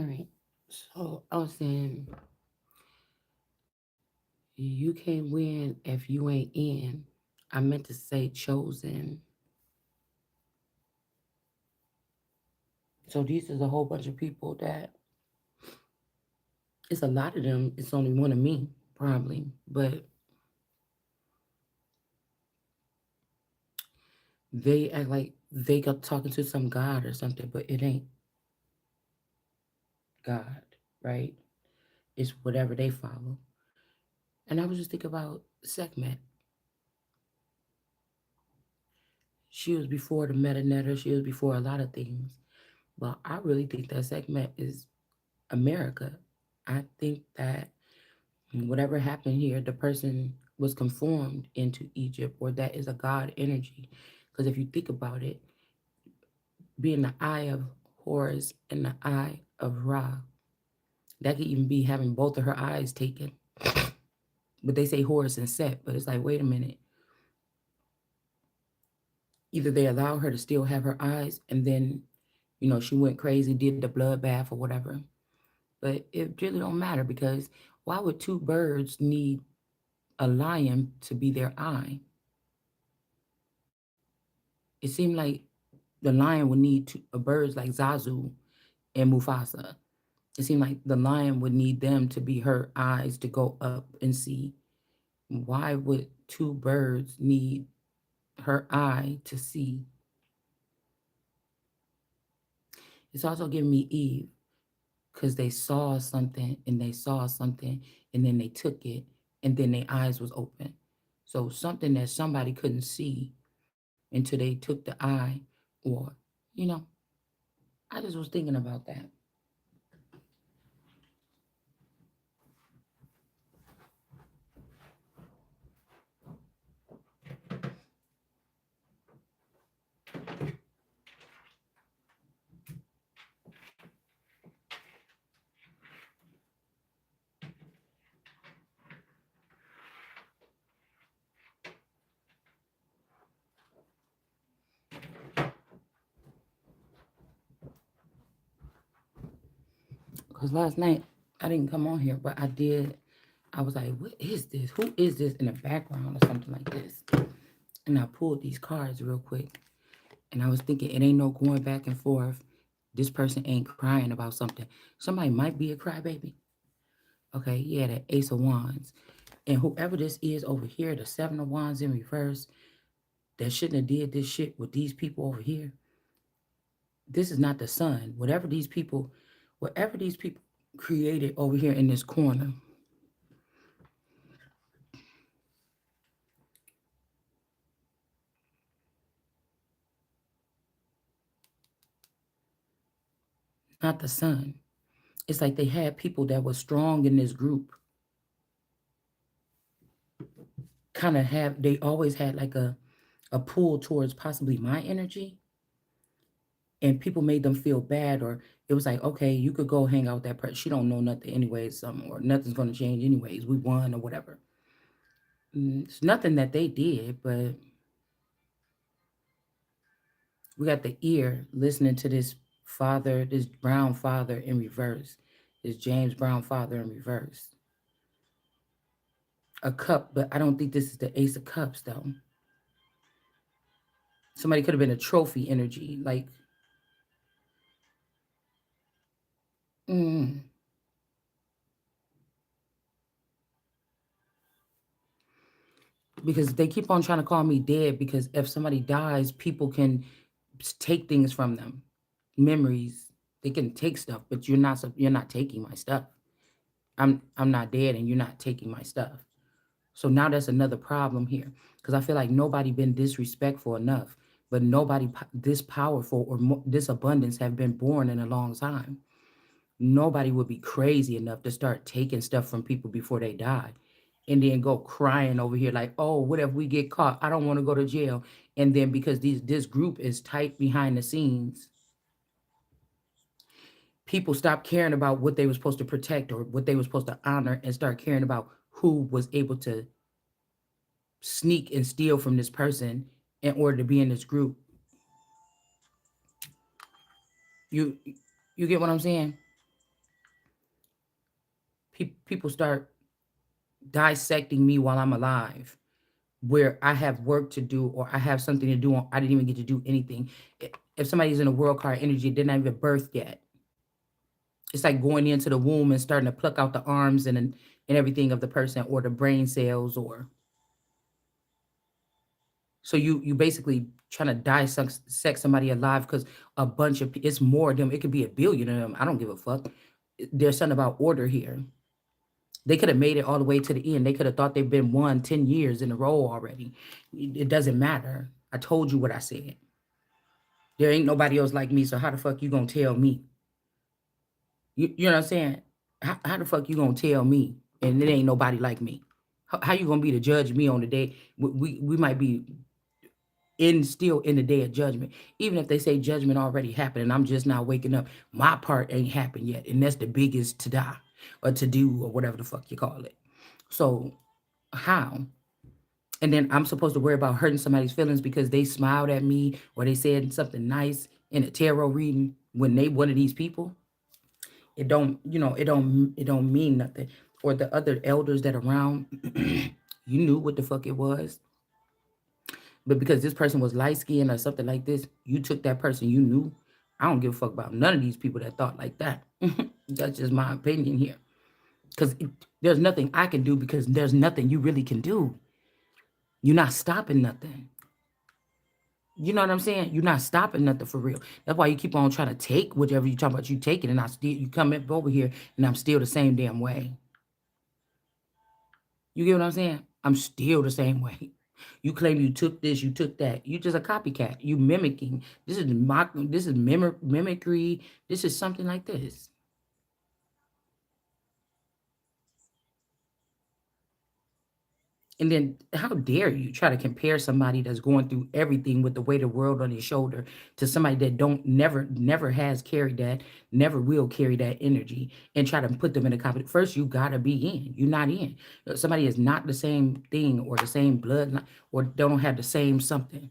All right. So I was saying you can't win if you ain't in. I meant to say chosen. So these is a whole bunch of people that it's a lot of them. It's only one of me, probably. But they act like they got talking to some God or something, but it ain't God, right? It's whatever they follow. And I was just thinking about Sekhmet. She was before the metanetter. She was before a lot of things. But I really think that Sekhmet is America. I think that whatever happened here, the person was conformed into Egypt, or that is a God energy. Because if you think about it, being the eye of Horus and the eye of Ra, that could even be having both of her eyes taken. But they say Horus and Set, but it's like, wait a minute. Either they allow her to still have her eyes, and then, she went crazy, did the bloodbath or whatever. But it really don't matter, because why would two birds need a lion to be their eye? It seemed like the lion would need birds like Zazu and Mufasa. It seemed like the lion would need them to be her eyes to go up and see. Why would two birds need her eye to see? It's also giving me Eve, because they saw something and they saw something and then they took it and then their eyes was open. So something that somebody couldn't see until they took the eye, or, you know, I just was thinking about that. Because last night I didn't come on here, but I did. I was like, what is this? Who is this in the background or something like this? And I pulled these cards real quick. And I was thinking, it ain't no going back and forth. This person ain't crying about something. Somebody might be a crybaby. Okay, yeah, the Ace of Wands. And whoever this is over here, the Seven of Wands in reverse, that shouldn't have did this shit with these people over here. This is not the sun. Whatever these people created over here in this corner, not the sun. It's like they had people that were strong in this group. They always had like a pull towards possibly my energy, and people made them feel bad, or it was like, okay, you could go hang out with that person. She don't know nothing anyways, something, or nothing's gonna change anyways. We won or whatever. It's nothing that they did, but we got the ear listening to this father, this Brown father in reverse, this James Brown father in reverse. A cup, but I don't think this is the Ace of Cups though. Somebody could have been a trophy energy, like, mm, because they keep on trying to call me dead, because if somebody dies, people can take things from them, memories. They can take stuff, but you're not taking my stuff. I'm not dead, and you're not taking my stuff. So now that's another problem here, because I feel like nobody been disrespectful enough, but nobody this powerful or this abundance have been born in a long time. Nobody would be crazy enough to start taking stuff from people before they die, and then go crying over here like, oh, what if we get caught? I don't want to go to jail. And then because this group is tight behind the scenes, people stop caring about what they were supposed to protect or what they were supposed to honor, and start caring about who was able to sneak and steal from this person in order to be in this group. You you get what I'm saying? people start dissecting me while I'm alive, where I have work to do or I have something to do. I didn't even get to do anything. If somebody's in a world card energy, they're not even birthed yet. It's like going into the womb and starting to pluck out the arms and everything of the person or the brain cells or so you basically trying to dissect somebody alive because a bunch of it's more of them. It could be a billion of them. I don't give a fuck. There's something about order here. They could have made it all the way to the end. They could have thought they've been won 10 years in a row already. It doesn't matter. I told you what I said. There ain't nobody else like me, so how the fuck you gonna tell me? You know what I'm saying? How the fuck you gonna tell me? And it ain't nobody like me. How you gonna be to judge me on the day? We might be in still in the day of judgment. Even if they say judgment already happened and I'm just now waking up, my part ain't happened yet. And that's the biggest to die or to do or whatever the fuck you call it. So how? And then I'm supposed to worry about hurting somebody's feelings because they smiled at me or they said something nice in a tarot reading when they one of these people. It don't, it don't mean nothing. Or the other elders that around, you knew what the fuck it was. But because this person was light skinned or something like this, you took that person you knew. I don't give a fuck about none of these people that thought like that. That's just my opinion here. Because there's nothing I can do because there's nothing you really can do. You're not stopping nothing. You know what I'm saying? You're not stopping nothing for real. That's why you keep on trying to take whatever you talk about. You take it, and I still you come up over here, and I'm still the same damn way. You get what I'm saying? I'm still the same way. You claim you took this, you took that. You just a copycat. You mimicking. This is mimicry. This is something like this. And then how dare you try to compare somebody that's going through everything with the weight of the world on his shoulder to somebody that don't never has carried that, never will carry that energy and try to put them in a company. First, you gotta be in. You're not in. Somebody is not the same thing or the same blood or don't have the same something.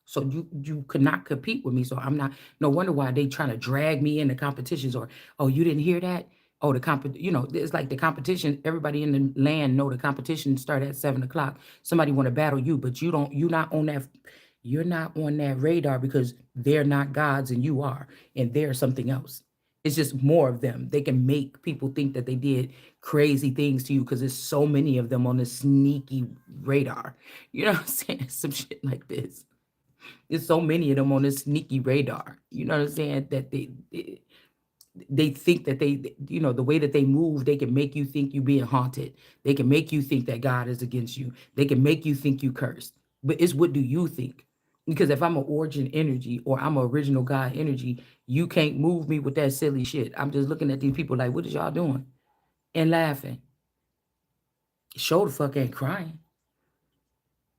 So you could not compete with me. So I'm not. No wonder why they trying to drag me into competitions. Or oh, you didn't hear that? Oh, it's like the competition. Everybody in the land know the competition start at 7 o'clock. Somebody want to battle you, but you don't. You're not on that. You're not on that radar because they're not gods and you are, and they're something else. It's just more of them. They can make people think that they did crazy things to you because there's so many of them on this sneaky radar. You know what I'm saying? Some shit like this. There's so many of them on this sneaky radar. You know what I'm saying? That they think that the way that they move, they can make you think you being haunted. They can make you think that God is against you. They can make you think you cursed. But it's what do you think? Because if I'm an origin energy or I'm an original God energy, you can't move me with that silly shit. I'm just looking at these people like, what is y'all doing? And laughing. Show the fuck ain't crying.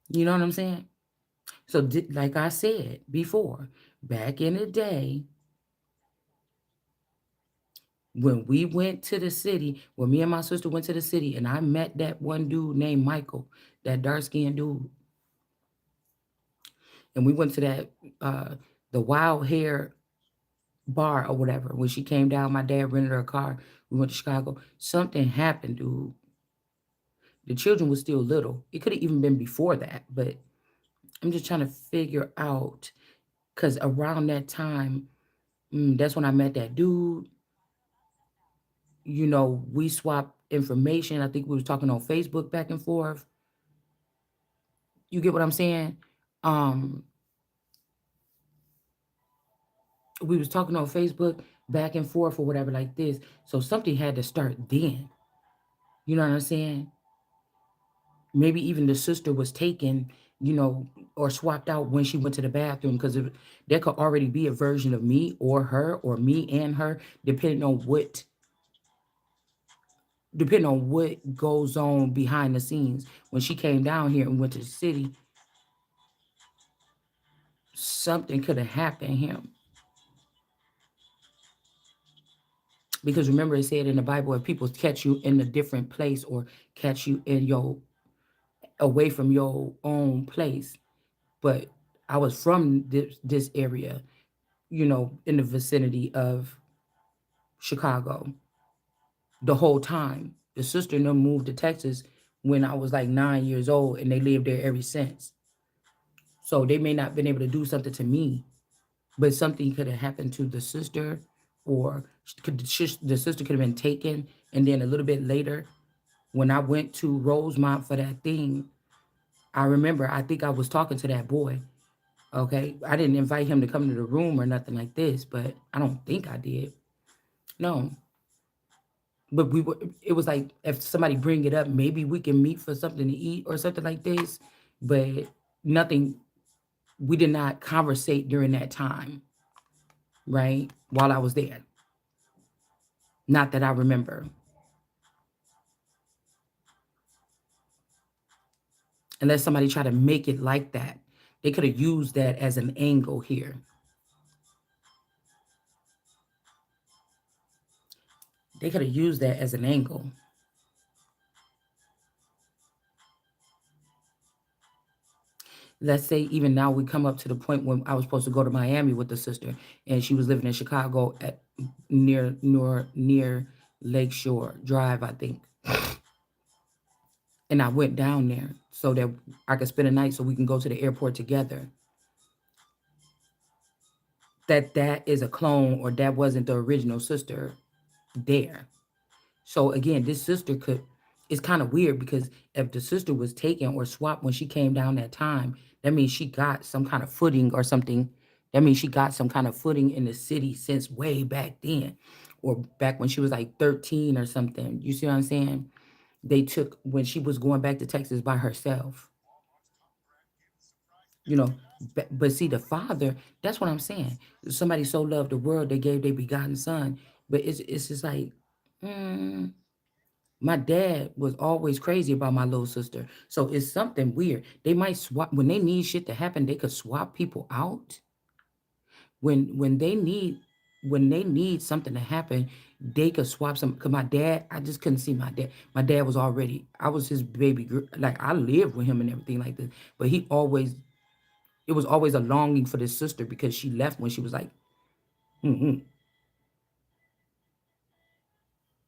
You know what I'm saying? So, like I said before, back in the day, when we went to the city, when me and my sister went to the city, and I met that one dude named Michael, that dark skinned dude, and we went to that the wild hair bar or whatever. When she came down, my dad rented her a car. We went to Chicago. Something happened, dude. The children were still little. It could have even been before that, but I'm just trying to figure out because around that time, that's when I met that dude. We swapped information. I think we was talking on Facebook back and forth. You get what I'm saying? Um, we was talking on Facebook back and forth or whatever like this. So something had to start then. You know what I'm saying? Maybe even the sister was taken, or swapped out when she went to the bathroom because there could already be a version of me or her or me and her, depending on what goes on behind the scenes. When she came down here and went to the city, something could have happened him. Because remember, it said in the Bible, if people catch you in a different place or catch you in your away from your own place. But I was from this area, in the vicinity of Chicago. the whole time. The sister and them moved to Texas when I was like 9 years old, and they lived there ever since. So they may not have been able to do something to me, but something could have happened to the sister, or the sister could have been taken. And then a little bit later, when I went to Rosemont for that thing, I remember I think I was talking to that boy. Okay, I didn't invite him to come to the room or nothing like this, but I don't think I did. No, but we were. It was like if somebody bring it up, maybe we can meet for something to eat or something like this, but nothing. We did not conversate during that time, right? While I was there, not that I remember. Unless somebody tried to make it like that, they could have used that as an angle here. They could have used that as an angle. Let's say even now we come up to the point when I was supposed to go to Miami with the sister, and she was living in Chicago at near Lakeshore Drive, I think. And I went down there so that I could spend a night so we can go to the airport together. That is a clone, or that wasn't the original sister there. So again, this sister could, it's kind of weird because if the sister was taken or swapped when she came down that time, that means she got some kind of footing or something. That means she got some kind of footing in the city since way back then, or back when she was like 13 or something. You see what I'm saying? They took when she was going back to Texas by herself, you know. But see, the father, that's what I'm saying. Somebody so loved the world, they gave their begotten son. But it's just like, mm, my dad was always crazy about my little sister. So it's something weird. They might swap when they need shit to happen, they could swap people out. When they need something to happen, they could swap some. Cause my dad, I just couldn't see my dad. My dad was already, I was his baby girl. Like I lived with him and everything like this. But it was always a longing for this sister because she left when she was like, mm-mm,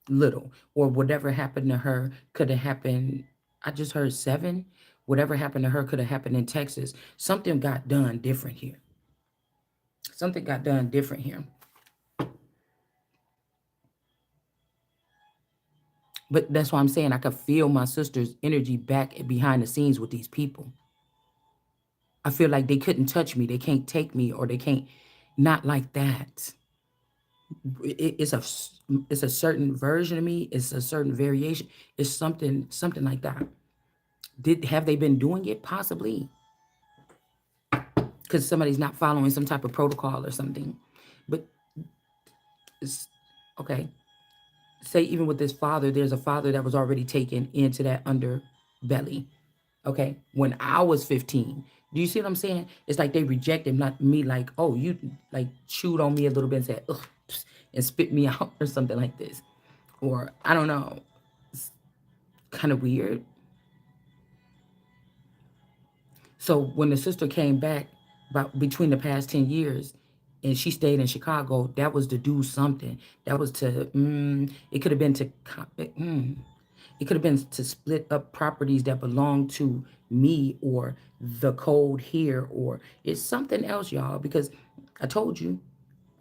little, or whatever happened to her could have happened. I just heard 7. Whatever happened to her could have happened in Texas. Something got done different here. Something got done different here. But that's why I'm saying I could feel my sister's energy back behind the scenes with these people. I feel like they couldn't touch me, they can't take me, or they can't, not like that. It's a certain version of me. It's a certain variation. It's something like that. Did have they been doing it? Possibly, because somebody's not following some type of protocol or something. But it's okay. Say even with this father, there's a father that was already taken into that underbelly. Okay, when I was 15, do you see what I'm saying? It's like they rejected not me, like, oh, you like chewed on me a little bit and said, ugh, and spit me out or something like this, or I don't know. It's kind of weird. So when the sister came back about between the past 10 years and she stayed in Chicago, that was to do something. That was to, it could have been to, it could have been to split up properties that belong to me, or the code here, or it's something else, y'all, because I told you,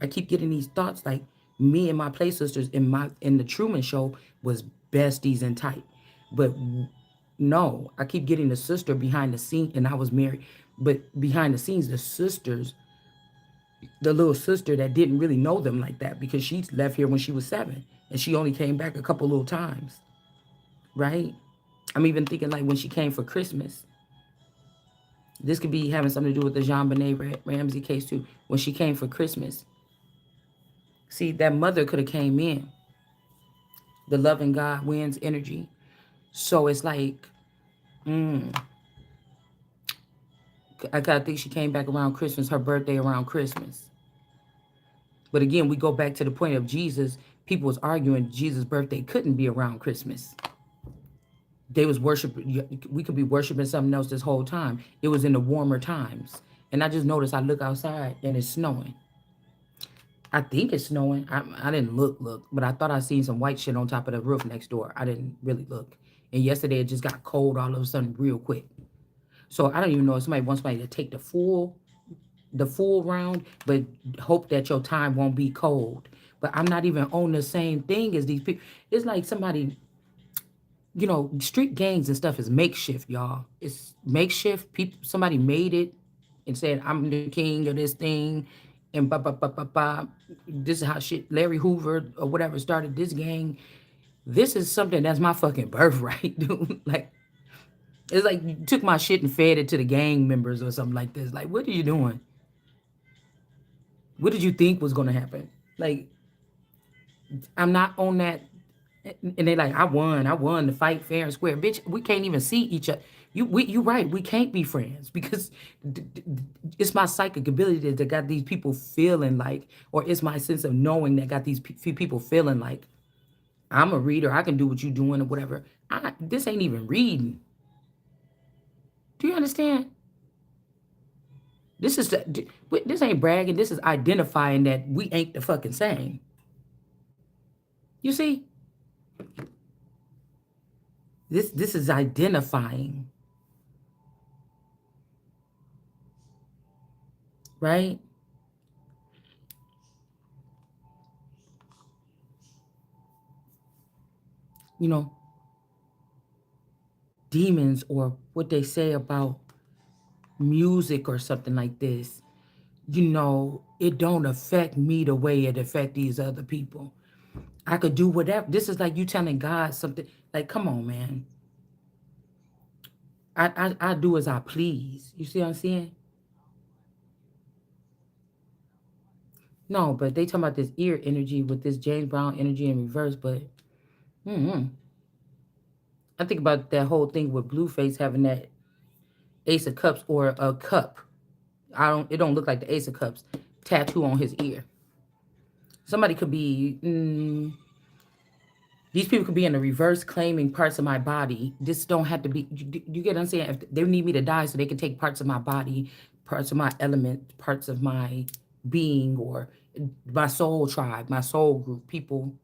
I keep getting these thoughts like me and my play sisters in the Truman Show was besties and tight. But no, I keep getting the sister behind the scene, and I was married. But behind the scenes, the little sister that didn't really know them like that because she left here when she was 7 and she only came back a couple little times, right? I'm even thinking like when she came for Christmas. This could be having something to do with the Jean Benet Ramsey case too. When she came for Christmas, see that mother could have came in. The loving God wins energy. So it's like, I gotta think she came back around Christmas, her birthday around Christmas. But again, we go back to the point of Jesus. People was arguing Jesus' birthday couldn't be around Christmas. They was worshiping. We could be worshiping something else this whole time. It was in the warmer times. And I just noticed I look outside and it's snowing. I think it's snowing. I didn't look, but I thought I seen some white shit on top of the roof next door. I didn't really look. And yesterday it just got cold all of a sudden real quick. So I don't even know if somebody wants somebody to take the full round, but hope that your time won't be cold. But I'm not even on the same thing as these people. It's like somebody, street gangs and stuff is makeshift, y'all. It's makeshift. People, somebody made it and said, "I'm the king of this thing," and ba ba ba ba ba. This is how shit. Larry Hoover or whatever started this gang. This is something that's my fucking birthright, dude. Like it's like you took my shit and fed it to the gang members or something like this. Like, what are you doing? What did you think was gonna happen? Like, I'm not on that. And they like, I won the fight fair and square. Bitch, we can't even see each other. You right. We can't be friends because it's my psychic ability that got these people feeling like, or it's my sense of knowing that got these few people feeling like I'm a reader. I can do what you doing or whatever. This ain't even reading. Do you understand? This ain't bragging. This is identifying that we ain't the fucking same. You see, this is identifying, right? You know, demons or what they say about music or something like this, it don't affect me the way it affect these other people. I could do whatever. This is like you telling God something. Like, come on, man. I do as I please. You see what I'm saying? No, but they talking about this ear energy with this James Brown energy in reverse. But I think about that whole thing with Blueface having that Ace of Cups or a cup. I don't. It don't look like the Ace of Cups tattoo on his ear. Somebody could be. These people could be in the reverse claiming parts of my body. This don't have to be. You get what I'm saying? If they need me to die so they can take parts of my body, parts of my element, parts of my being, or my soul tribe, my soul group, people.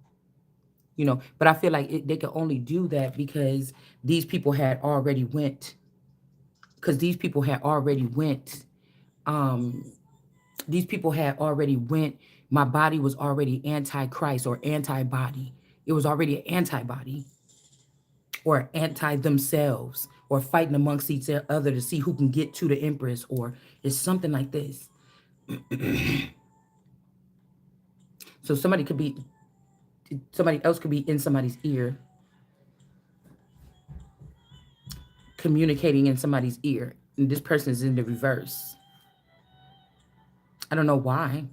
But I feel like they could only do that because these people had already went. Because these people had already went. Um, these people had already went. My body was already anti-Christ or anti-body. It was already an antibody or anti themselves or fighting amongst each other to see who can get to the Empress, or it's something like this. So somebody else could be in somebody's ear, communicating in somebody's ear, and this person is in the reverse. I don't know why,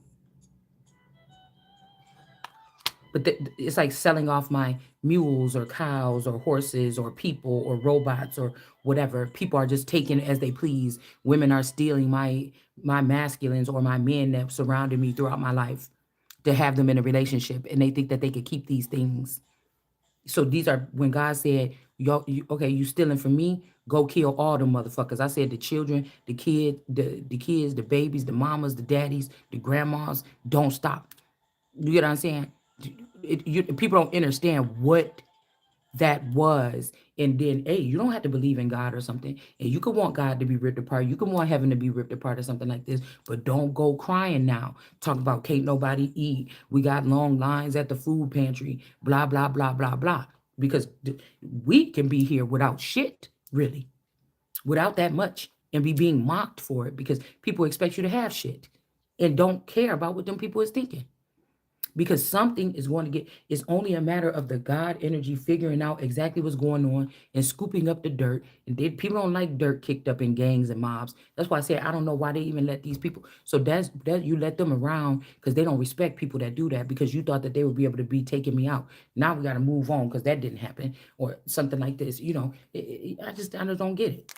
but it's like selling off my mules or cows or horses or people or robots or whatever. People are just taking it as they please. Women are stealing my masculines or my men that surrounded me throughout my life to have them in a relationship, and they think that they could keep these things. So these are when God said, "Yo, okay, you stealing from me? Go kill all the motherfuckers." I said the children, the kids, the babies, the mamas, the daddies, the grandmas. Don't stop. You get what I'm saying? People don't understand what that was. And then, hey, you don't have to believe in God or something. And you could want God to be ripped apart. You can want heaven to be ripped apart or something like this. But don't go crying now. Talk about can't nobody eat. We got long lines at the food pantry. Blah, blah, blah, blah, blah. Because we can be here without shit, really, without that much, and be being mocked for it because people expect you to have shit and don't care about what them people is thinking, because something is going to get, it's only a matter of the God energy figuring out exactly what's going on and scooping up the dirt. And people don't like dirt kicked up in gangs and mobs. That's why I say I don't know why they even let these people. So that you let them around because they don't respect people that do that, because you thought that they would be able to be taking me out. Now we got to move on because that didn't happen or something like this. I just don't get it.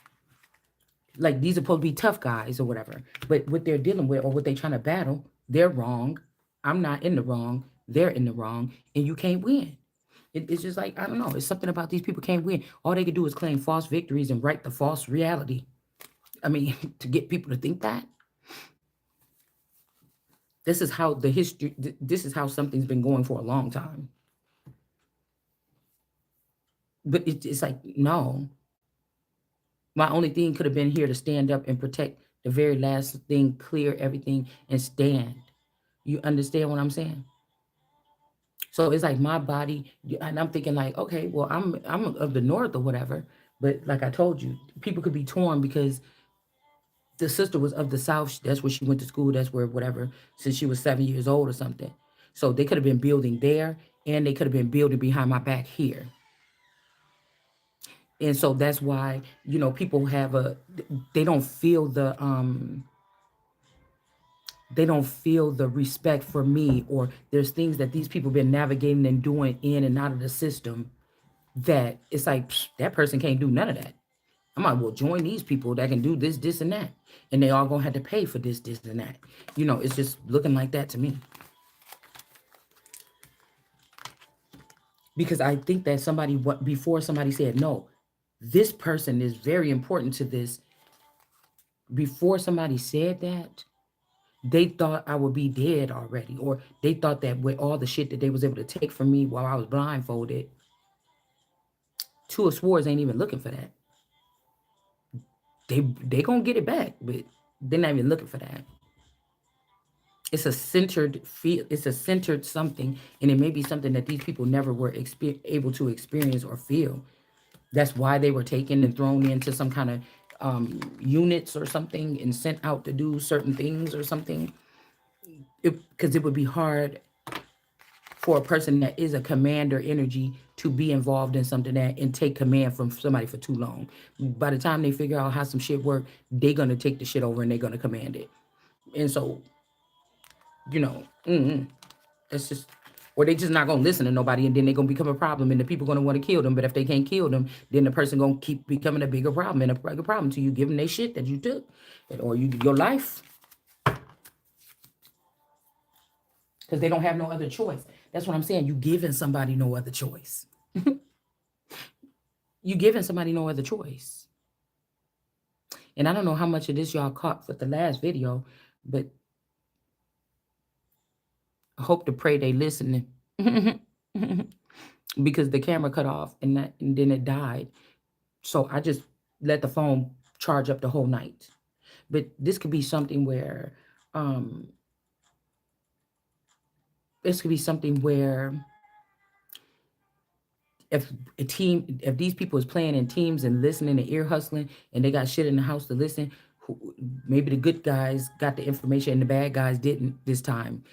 Like, these are supposed to be tough guys or whatever, but what they're dealing with or what they're trying to battle, they're wrong. I'm not in the wrong. They're in the wrong, and you can't win. It's just like, I don't know. It's something about these people can't win. All they can do is claim false victories and write the false reality. I mean, to get people to think that. This is how the history. This is how something's been going for a long time. But it's like no. My only thing could have been here to stand up and protect the very last thing, clear everything, and stand. You understand what I'm saying? So it's like my body, and I'm thinking like, okay, well, I'm of the north or whatever, but like I told you, people could be torn because the sister was of the south. That's where she went to school. That's where whatever, since she was 7 years old or something. So they could have been building there, and they could have been building behind my back here. And so that's why people have a they don't feel the respect for me, or there's things that these people been navigating and doing in and out of the system that it's like that person can't do none of that. I might well join these people that can do this and that, and they all gonna have to pay for this and that. It's just looking like that to me, because I think that somebody what before somebody said no, this person is very important to this. Before somebody said that, they thought I would be dead already, or they thought that with all the shit that they was able to take from me while I was blindfolded, two of swords ain't even looking for that. They gonna get it back, but they're not even looking for that. It's a centered feel. It's a centered something, and it may be something that these people never were able to experience or feel. That's why they were taken and thrown into some kind of units or something and sent out to do certain things or something. Because it would be hard for a person that is a commander energy to be involved in something that and take command from somebody for too long. By the time they figure out how some shit work, they're gonna take the shit over and they're gonna command it. And so, you know, it's just, or they just not gonna listen to nobody, and then they're gonna become a problem, and the people gonna want to kill them. But if they can't kill them, then the person gonna keep becoming a bigger problem and a bigger problem to you, giving they shit that you took, or your life, because they don't have no other choice. That's what I'm saying. You giving somebody no other choice. You giving somebody no other choice. And I don't know how much of this y'all caught for the last video, but I hope to pray they listening. Because the camera cut off and then it died. So I just let the phone charge up the whole night. But this could be something where um this could be something where if these people is playing in teams and listening and ear hustling and they got shit in the house to listen, maybe the good guys got the information and the bad guys didn't this time,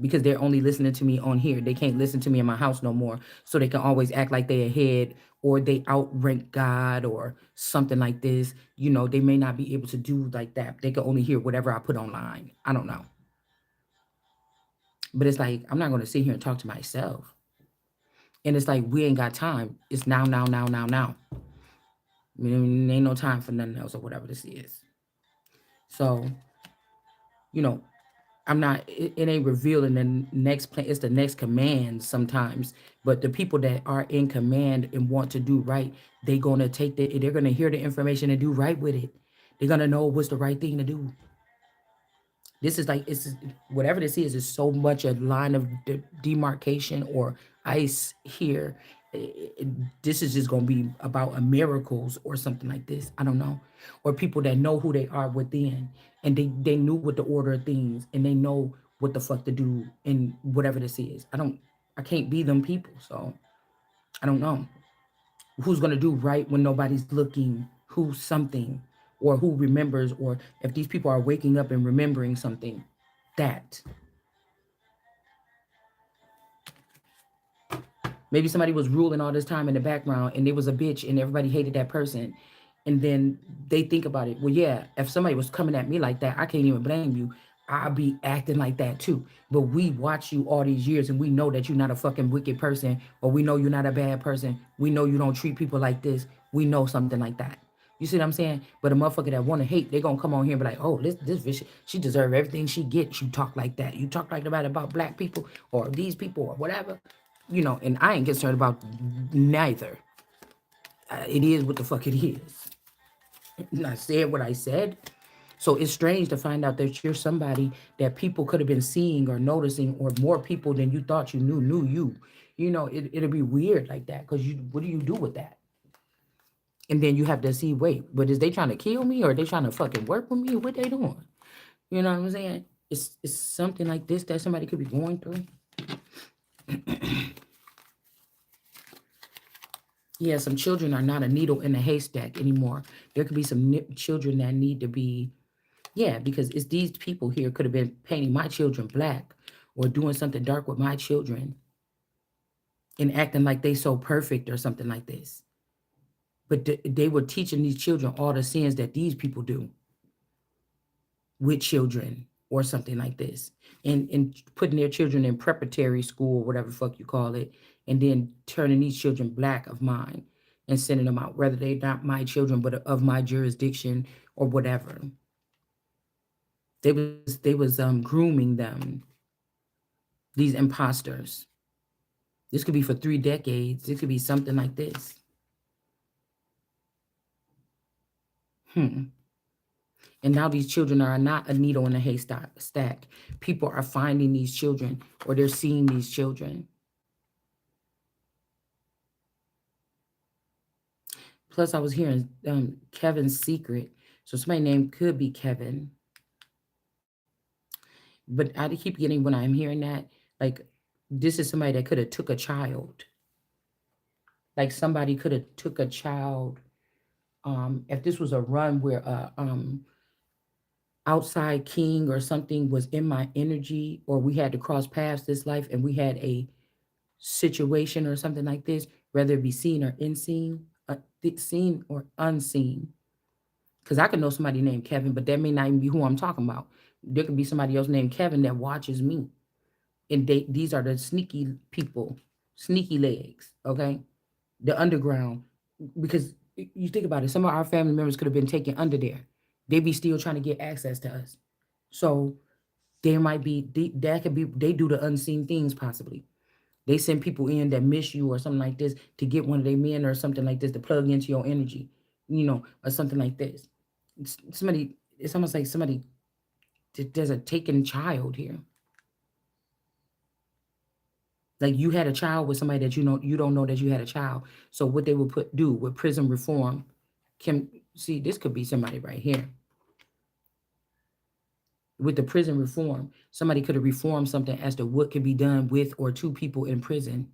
because they're only listening to me on here. They can't listen to me in my house no more, so they can always act like they ahead, or they outrank God or something like this. They may not be able to do like that. They can only hear whatever I put online. I don't know. But it's like, I'm not going to sit here and talk to myself. And it's like, we ain't got time. It's now, now, now, now, now. I mean, ain't no time for nothing else or whatever this is. So, you know, I'm not, it ain't revealing the next plan. It's the next command sometimes. But the people that are in command and want to do right, they're going to they're going to hear the information and do right with it. They're going to know what's the right thing to do. This is like, it's whatever this is so much a line of demarcation or ice here. This is just going to be about a miracles or something like this. I don't know. Or people that know who they are within, and they knew what the order of things, and they know what the fuck to do in whatever this is. I can't be them people. So I don't know who's going to do right when nobody's looking, who's something, or who remembers, or if these people are waking up and remembering something. That maybe somebody was ruling all this time in the background and they was a bitch and everybody hated that person, and then they think about it. Well, yeah, if somebody was coming at me like that, I can't even blame you. I'll be acting like that too. But we watch you all these years and we know that you're not a fucking wicked person, or we know you're not a bad person. We know you don't treat people like this. We know something like that. You see what I'm saying? But a motherfucker that want to hate, they going to come on here and be like, oh, this bitch, she deserve everything she gets. You talk like that. You talk like that about black people or these people or whatever. And I ain't concerned about neither. It is what the fuck it is. And I said what I said. So it's strange to find out that you're somebody that people could have been seeing or noticing, or more people than you thought you knew you. You know, it'll be weird like that, because what do you do with that? And then you have to see, wait, but is they trying to kill me, or are they trying to fucking work with me? What they doing? You know what I'm saying? It's something like this that somebody could be going through. Yeah, some children are not a needle in a haystack anymore. There could be some children that need to be, yeah, because it's these people here could have been painting my children black, or doing something dark with my children, and acting like they so perfect or something like this. But they were teaching these children all the sins that these people do with children, or something like this, and putting their children in preparatory school, whatever the fuck you call it, and then turning these children black of mine, and sending them out, whether they're not my children but of my jurisdiction or whatever. They was grooming them, these imposters. This could be for 3 decades. It could be something like this. Hmm. And now these children are not a needle in a haystack stack. People are finding these children, or they're seeing these children. Plus, I was hearing Kevin's secret. So somebody name could be Kevin. But I keep getting, when I'm hearing that, like, this is somebody that could have took a child. Like, somebody could have took a child. If this was a run where outside king or something was in my energy, or we had to cross paths this life, and we had a situation or something like this, whether it be seen or unseen, seen or unseen. Because I could know somebody named Kevin, but that may not even be who I'm talking about. There could be somebody else named Kevin that watches me, and these are the sneaky people, sneaky legs. Okay, the underground. Because you think about it, some of our family members could have been taken under there. They be still trying to get access to us. So there might be that could be they do the unseen things possibly. They send people in that miss you or something like this to get one of their men or something like this to plug into your energy, or something like this. Somebody, it's almost like somebody, there's a taken child here. Like, you had a child with somebody that you don't know that you had a child. So what they would do with prison reform, can see this could be somebody right here. With the prison reform, somebody could have reformed something as to what could be done with or to people in prison,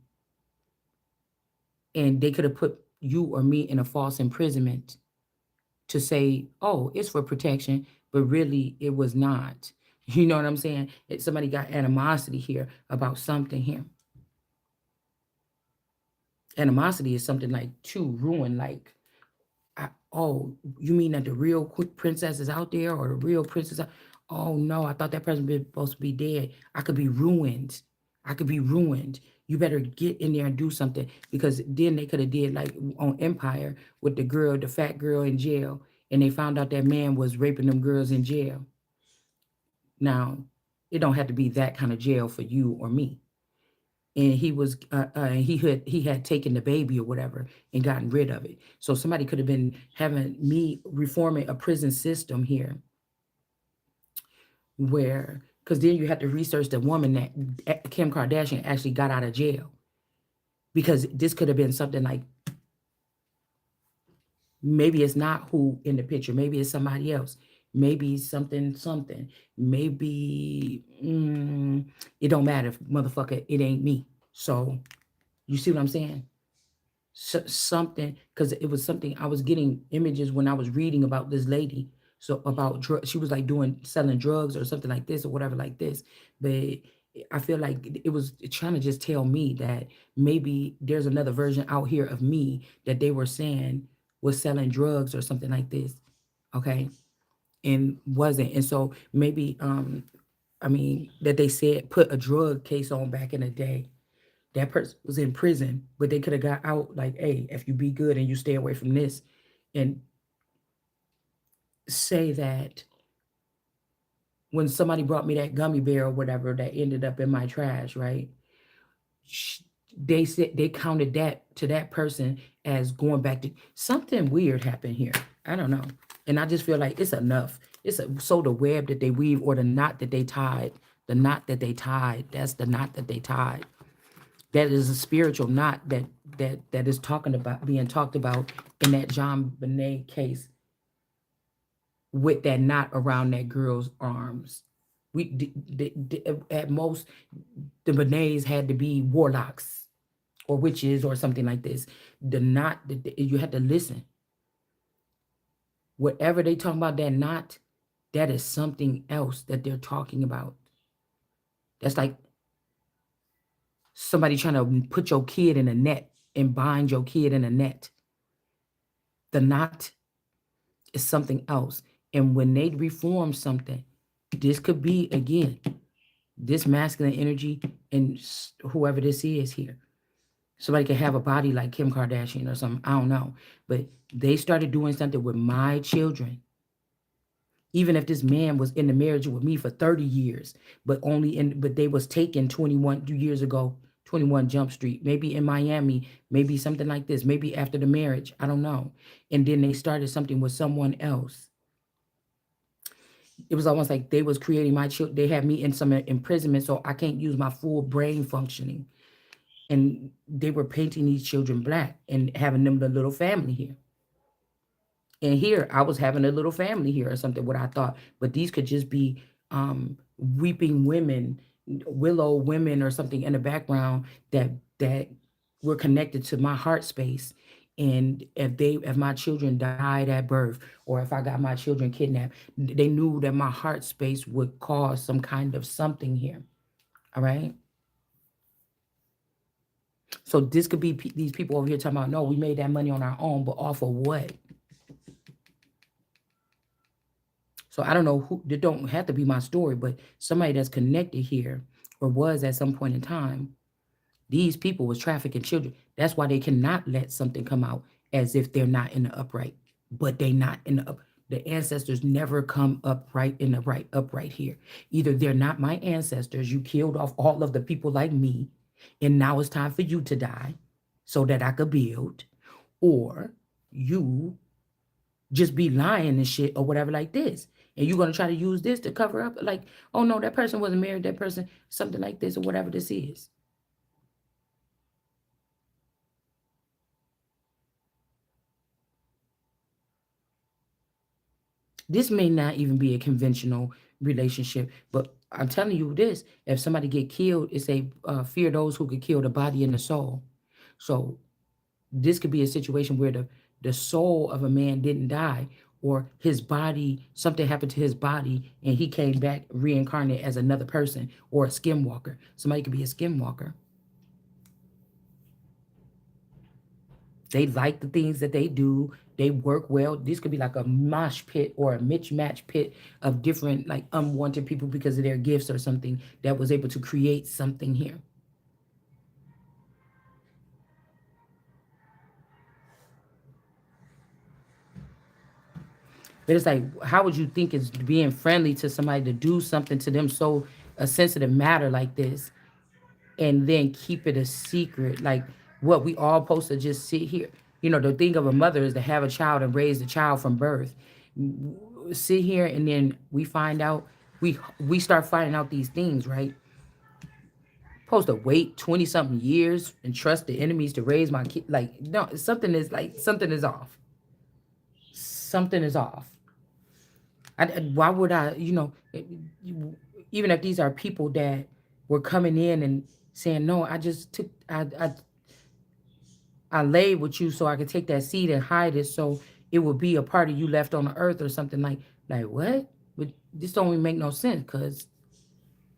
and they could have put you or me in a false imprisonment to say, oh, it's for protection, but really it was not. You know what I'm saying? Somebody got animosity here about something here. Animosity is something like to ruin, like, oh, you mean that the real princess is out there, or the real princess? Oh no, I thought that person was supposed to be dead. I could be ruined. I could be ruined. You better get in there and do something, because then they could have did like on Empire with the girl, the fat girl in jail, and they found out that man was raping them girls in jail. Now, it don't have to be that kind of jail for you or me. And he had taken the baby or whatever and gotten rid of it. So somebody could have been having me reforming a prison system here, where, because then you have to research the woman that Kim Kardashian actually got out of jail, because this could have been something like, maybe it's not who in the picture, maybe it's somebody else, maybe something, maybe it don't matter, motherfucker, it ain't me. So you see what I'm saying? Something, because it was something I was getting images when I was reading about this lady. So about she was like selling drugs or something like this or whatever like this. But I feel like it was trying to just tell me that maybe there's another version out here of me that they were saying was selling drugs or something like this. Okay. And wasn't. And so maybe I mean that they said put a drug case on back in the day. That person was in prison, but they could have got out like, hey, if you be good and you stay away from this, and say that when somebody brought me that gummy bear or whatever that ended up in my trash, right? They said they counted that to that person as going back to something weird happened here. I don't know. And I just feel like it's enough. So the web that they weave or the knot that they tied, the knot that they tied, that's the knot that they tied. That is a spiritual knot that is talking about being talked about in that John Bonet case with that knot around that girl's arms. At most the Bonets had to be warlocks or witches or something like this. The knot you had to listen. Whatever they talking about that knot, that is something else that they're talking about. That's like somebody trying to put your kid in a net and bind your kid in a net. The knot is something else. And when they reform something, this could be, again, this masculine energy and whoever this is here. Somebody could have a body like Kim Kardashian or something. I don't know. But they started doing something with my children. Even if this man was in the marriage with me for 30 years, but they was taken 21 years ago, 21 Jump Street, maybe in Miami, maybe something like this, maybe after the marriage, I don't know. And then they started something with someone else. It was almost like they was creating my children. They had me in some imprisonment, so I can't use my full brain functioning. And they were painting these children black and having them the little family here. And here I was having a little family here or something, what I thought. But these could just be weeping women, willow women or something in the background that were connected to my heart space. And if my children died at birth, or if I got my children kidnapped, they knew that my heart space would cause some kind of something here. All right. So this could be these people over here talking about, no, we made that money on our own, but off of what? So I don't know who, it don't have to be my story, but somebody that's connected here or was at some point in time, these people was trafficking children. That's why they cannot let something come out as if they're not in the upright, but they not in the up. The ancestors never come upright in the right upright here. Either they're not my ancestors, you killed off all of the people like me, and now it's time for you to die so that I could build, or you just be lying and shit or whatever like this. And you're gonna try to use this to cover up, like, oh no, that person wasn't married, that person, something like this or whatever this is. This may not even be a conventional relationship, but I'm telling you this: if somebody get killed, it's a fear those who could kill the body and the soul. So this could be a situation where the soul of a man didn't die, or his body, something happened to his body and he came back reincarnated as another person, or a skinwalker. Somebody could be a skinwalker. They like the things that they do. They work well. This could be like a mosh pit or a mismatch pit of different like unwanted people because of their gifts or something that was able to create something here. But it's like, how would you think it's being friendly to somebody to do something to them so a sensitive matter like this, and then keep it a secret? Like, what we all supposed to just sit here? You know, the thing of a mother is to have a child and raise the child from birth. Sit here and then we find out we start finding out these things, right? Supposed to wait 20 something years and trust the enemies to raise my kid. Like, no, something is off. Something is off. Why would I, even if these are people that were coming in and saying, no, I just took, I laid with you so I could take that seed and hide it so it would be a part of you left on the earth or something like what? But this don't even make no sense because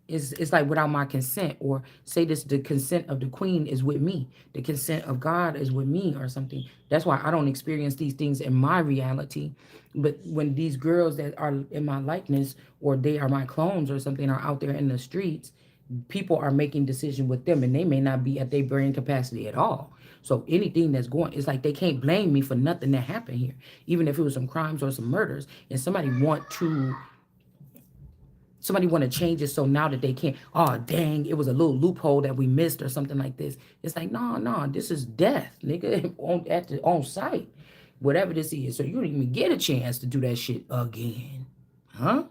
it's like without my consent, or say this, the consent of the queen is with me, the consent of God is with me or something. That's why I don't experience these things in my reality. But when these girls that are in my likeness or they are my clones or something are out there in the streets, people are making decisions with them and they may not be at their brain capacity at all. So anything that's going, it's like they can't blame me for nothing that happened here, even if it was some crimes or some murders, and somebody want to change it so now that they can't, oh dang, it was a little loophole that we missed or something like this. It's like, no, this is death, nigga, on site, whatever this is. So you don't even get a chance to do that shit again. Huh?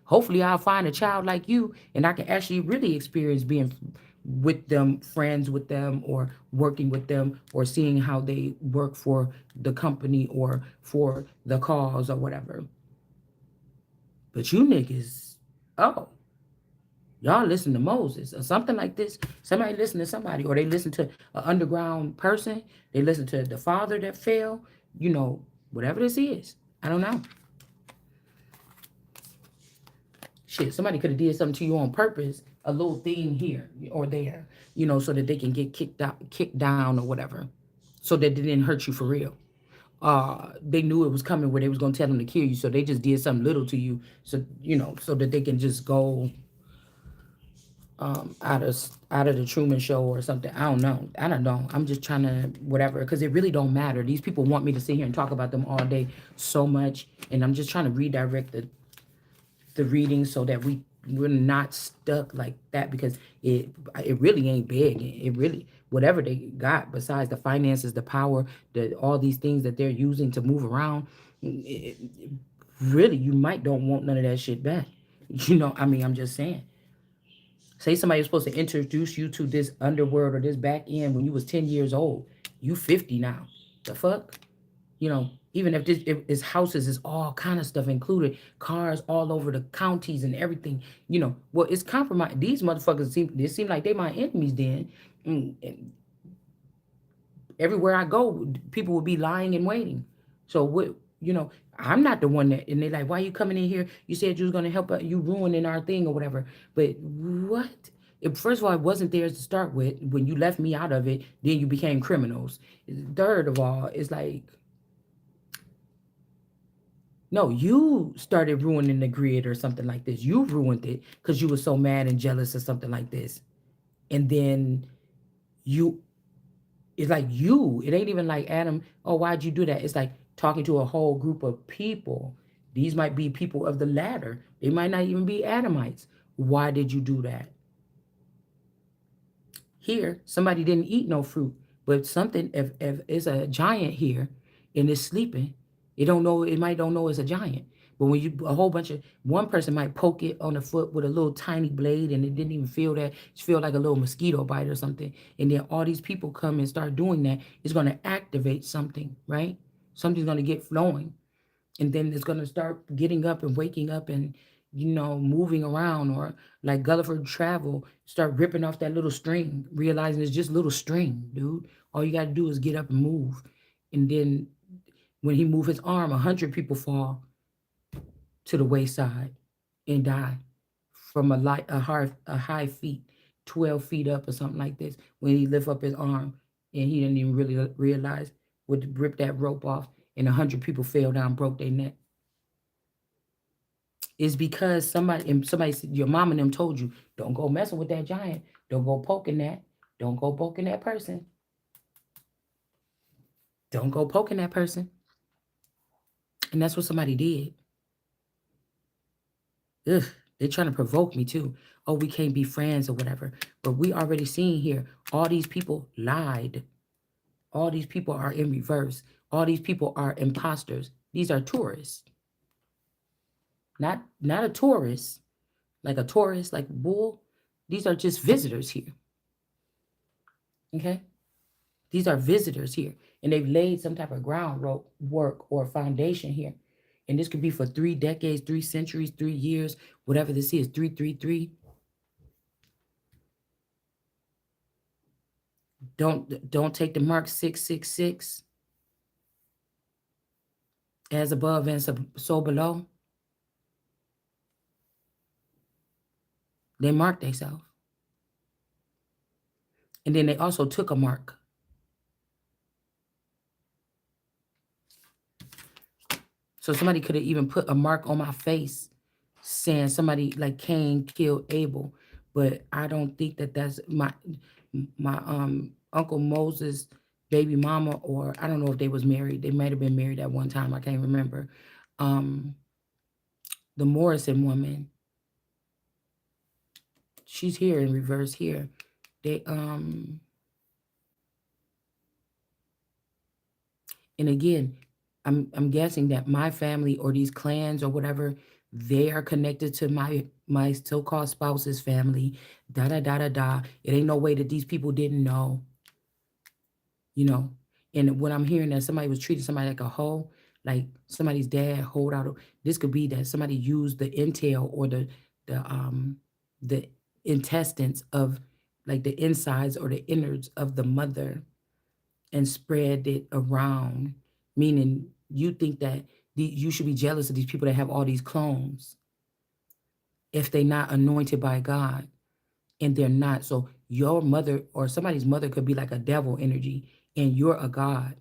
Hopefully, I'll find a child like you and I can actually really experience being with them, friends with them, or working with them, or seeing how they work for the company or for the cause or whatever. But you niggas, oh, y'all listen to Moses or something like this. Somebody listen to somebody, or they listen to an underground person. They listen to the father that fell. You know, whatever this is. I don't know. Shit, somebody could have did something to you on purpose, a little thing here or there, so that they can get kicked out, kicked down or whatever, so that they didn't hurt you for real. They knew it was coming where they was gonna tell them to kill you, so they just did something little to you, so so that they can just go out of the Truman Show or something. I don't know. I don't know. I'm just trying to whatever because it really don't matter. These people want me to sit here and talk about them all day so much, and I'm just trying to redirect the reading so that we're not stuck like that because it really ain't big. It really whatever they got besides the finances, the power, the all these things that they're using to move around. Really, you might don't want none of that shit back. I mean, I'm just saying. Say somebody was supposed to introduce you to this underworld or this back end when you was 10 years old. You 50 now. The fuck? Even if this if it's houses, is all kind of stuff included, cars all over the counties and everything. Well, it's compromised. These motherfuckers seem like they my enemies. Then, and everywhere I go, people would be lying and waiting. So what? I'm not the one that, and they like, why you coming in here? You said you was gonna help you ruining our thing or whatever. But what? First of all, it wasn't theirs to start with. When you left me out of it, then you became criminals. Third of all, it's like, no, you started ruining the grid or something like this. You ruined it because you were so mad and jealous or something like this. And then you, it's like you, it ain't even like Adam, oh, why'd you do that? It's like talking to a whole group of people. These might be people of the latter. They might not even be Adamites. Why did you do that? Here, somebody didn't eat no fruit, but something, if it's a giant here and it's sleeping, it might don't know it's a giant. But when you a whole bunch of one person might poke it on the foot with a little tiny blade and it didn't even feel that, it feel like a little mosquito bite or something. And then all these people come and start doing that, it's gonna activate something, right? Something's gonna get flowing, and then it's going to start getting up and waking up and moving around, or like Gulliver Travel start ripping off that little string, realizing it's just little string, dude. All you got to do is get up and move, and then when he move his arm, 100 people fall to the wayside and die from a high feet, 12 feet up or something like this. When he lift up his arm, and he didn't even really realize would rip that rope off, and 100 people fell down, broke their neck. Is because somebody said, your mom and them told you, don't go messing with that giant. Don't go poking that. Don't go poking that person. Don't go poking that person. And that's what somebody did. Ugh, they're trying to provoke me too. Oh, we can't be friends or whatever. But we already seen here, all these people lied. All these people are in reverse. All these people are imposters. These are tourists. Not a tourist, like a tourist, like a bull. These are just visitors here. Okay? These are visitors here, and they've laid some type of work or foundation here. And this could be for 3 decades, 3 centuries, 3 years, whatever this is. 333. Don't take the mark 666 as above and so below. They marked themselves, and then they also took a mark. So somebody could have even put a mark on my face saying somebody like Cain killed Abel. But I don't think that that's my Uncle Moses baby mama, or I don't know if they was married. They might have been married at one time. I can't remember. Um the Morrison woman, she's here in reverse here. They and again, I'm guessing that my family or these clans or whatever, They are connected to my so-called spouse's family. Da da da da da. It ain't no way that these people didn't know, you know. And when I'm hearing that somebody was treating somebody like a hoe, like somebody's dad hold out, this could be that somebody used the intel or the intestines of, like, the insides or the innards of the mother and spread it around. Meaning, you think that you should be jealous of these people that have all these clones if they're not anointed by God, and they're not. So your mother or somebody's mother could be like a devil energy, and you're a God.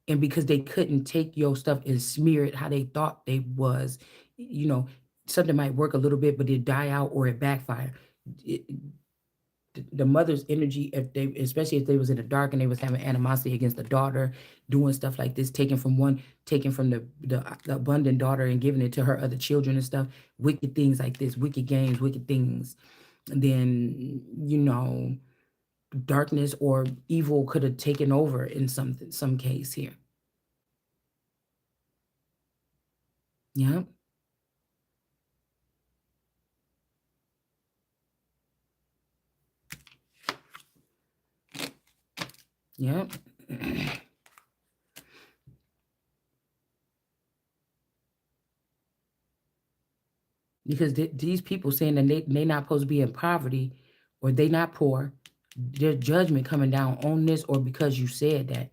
And because they couldn't take your stuff and smear it how they thought they was, you know, something might work a little bit, but it die out or it backfire. It, the mother's energy, if they, especially if they was in the dark and they was having animosity against the daughter, doing stuff like this, taking from the abundant daughter and giving it to her other children and stuff, wicked things like this, wicked games, wicked things, then, darkness or evil could have taken over in some case here. Yeah. Yeah. Because these people saying that they not supposed to be in poverty, or they not poor, there's judgment coming down on this, or because you said that.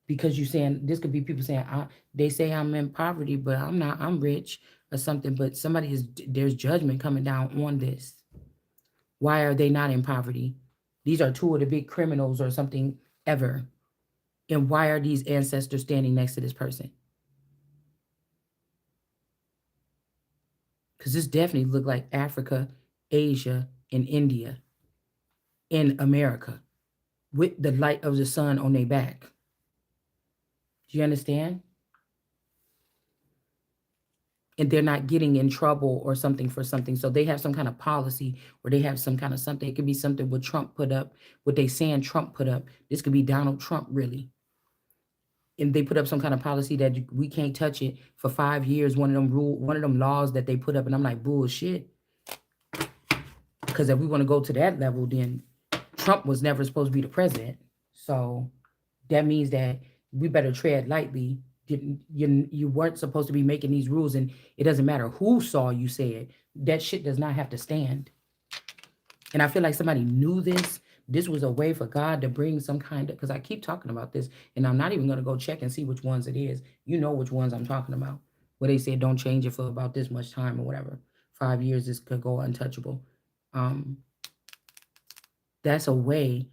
Because you saying this could be people saying, they say I'm in poverty, but I'm not, I'm rich or something, but there's judgment coming down on this. Why are they not in poverty? These are two of the big criminals or something ever. And why are these ancestors standing next to this person? Because this definitely looked like Africa, Asia, and India in America with the light of the sun on their back. Do you understand? And they're not getting in trouble or something for something. So they have some kind of policy, or they have some kind of something. It could be something what Trump put up, what they saying Trump put up. This could be Donald Trump, really. And they put up some kind of policy that we can't touch it for 5 years. One of them laws that they put up, and I'm like, bullshit. Because if we want to go to that level, then Trump was never supposed to be the president. So that means that we better tread lightly. You weren't supposed to be making these rules, and it doesn't matter who saw you say it. That shit does not have to stand. And I feel like somebody knew this. This was a way for God to bring some kind of, because I keep talking about this, and I'm not even going to go check and see which ones it is. You know which ones I'm talking about. Where they said don't change it for about this much time or whatever. 5 years, this could go untouchable. Um, that's a way,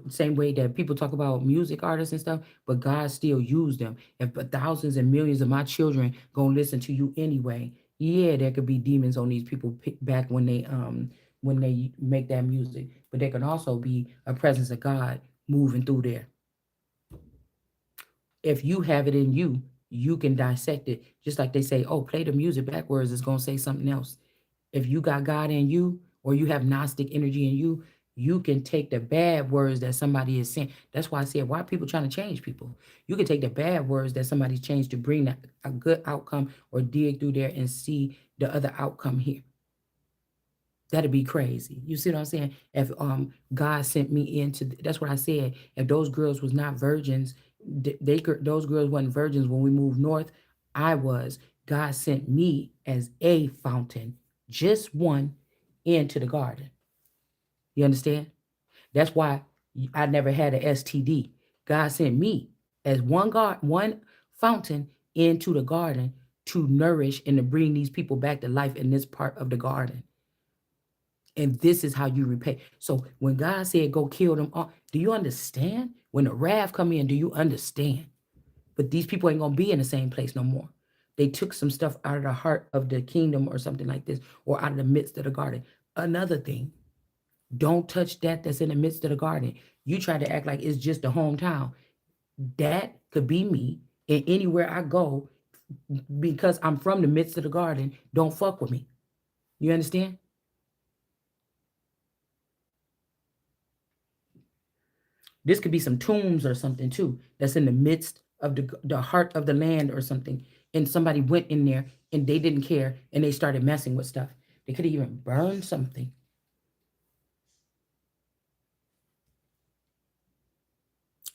same way that people talk about music artists and stuff, but God still used them. If thousands and millions of my children gonna listen to you anyway, yeah, there could be demons on these people back when they make that music, but there can also be a presence of God moving through there. If you have it in you, you can dissect it. Just like they say, oh, play the music backwards, it's gonna say something else. If you got God in you, or you have Gnostic energy in you, you can take the bad words that somebody is saying. That's why I said, why are people trying to change people? You can take the bad words that somebody's changed to bring a good outcome, or dig through there and see the other outcome here. That'd be crazy. You see what I'm saying? If God sent me into, that's what I said. If those girls was not virgins, those girls weren't virgins when we moved north. I was. God sent me as a fountain, just one, into the garden. You understand? That's why I never had an STD. God sent me as one fountain into the garden to nourish and to bring these people back to life in this part of the garden. And this is how you repay. So when God said, go kill them all, do you understand? When the wrath come in, do you understand? But these people ain't going to be in the same place no more. They took some stuff out of the heart of the kingdom or something like this, or out of the midst of the garden. Another thing, don't touch that's in the midst of the garden. You try to act like it's just the hometown. That could be me. And anywhere I go, because I'm from the midst of the garden, don't fuck with me. You understand? This could be some tombs or something too that's in the midst of the heart of the land or something, and somebody went in there and they didn't care and they started messing with stuff. They could even burn something.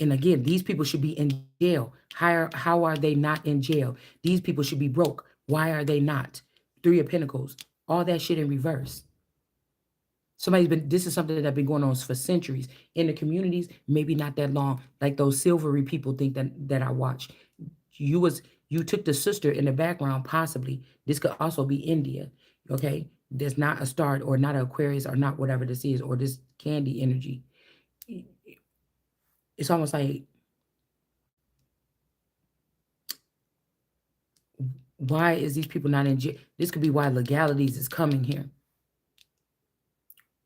And again, these people should be in jail. How are they not in jail? These people should be broke. Why are they not? Three of Pentacles. All that shit in reverse. This is something that's been going on for centuries in the communities, maybe not that long. Like those silvery people think that I watch. You was you took the sister in the background, possibly. This could also be India. Okay. There's not a star or not an Aquarius or not whatever this is, or this candy energy. It's almost like, why is these people not in jail? This could be why legalities is coming here.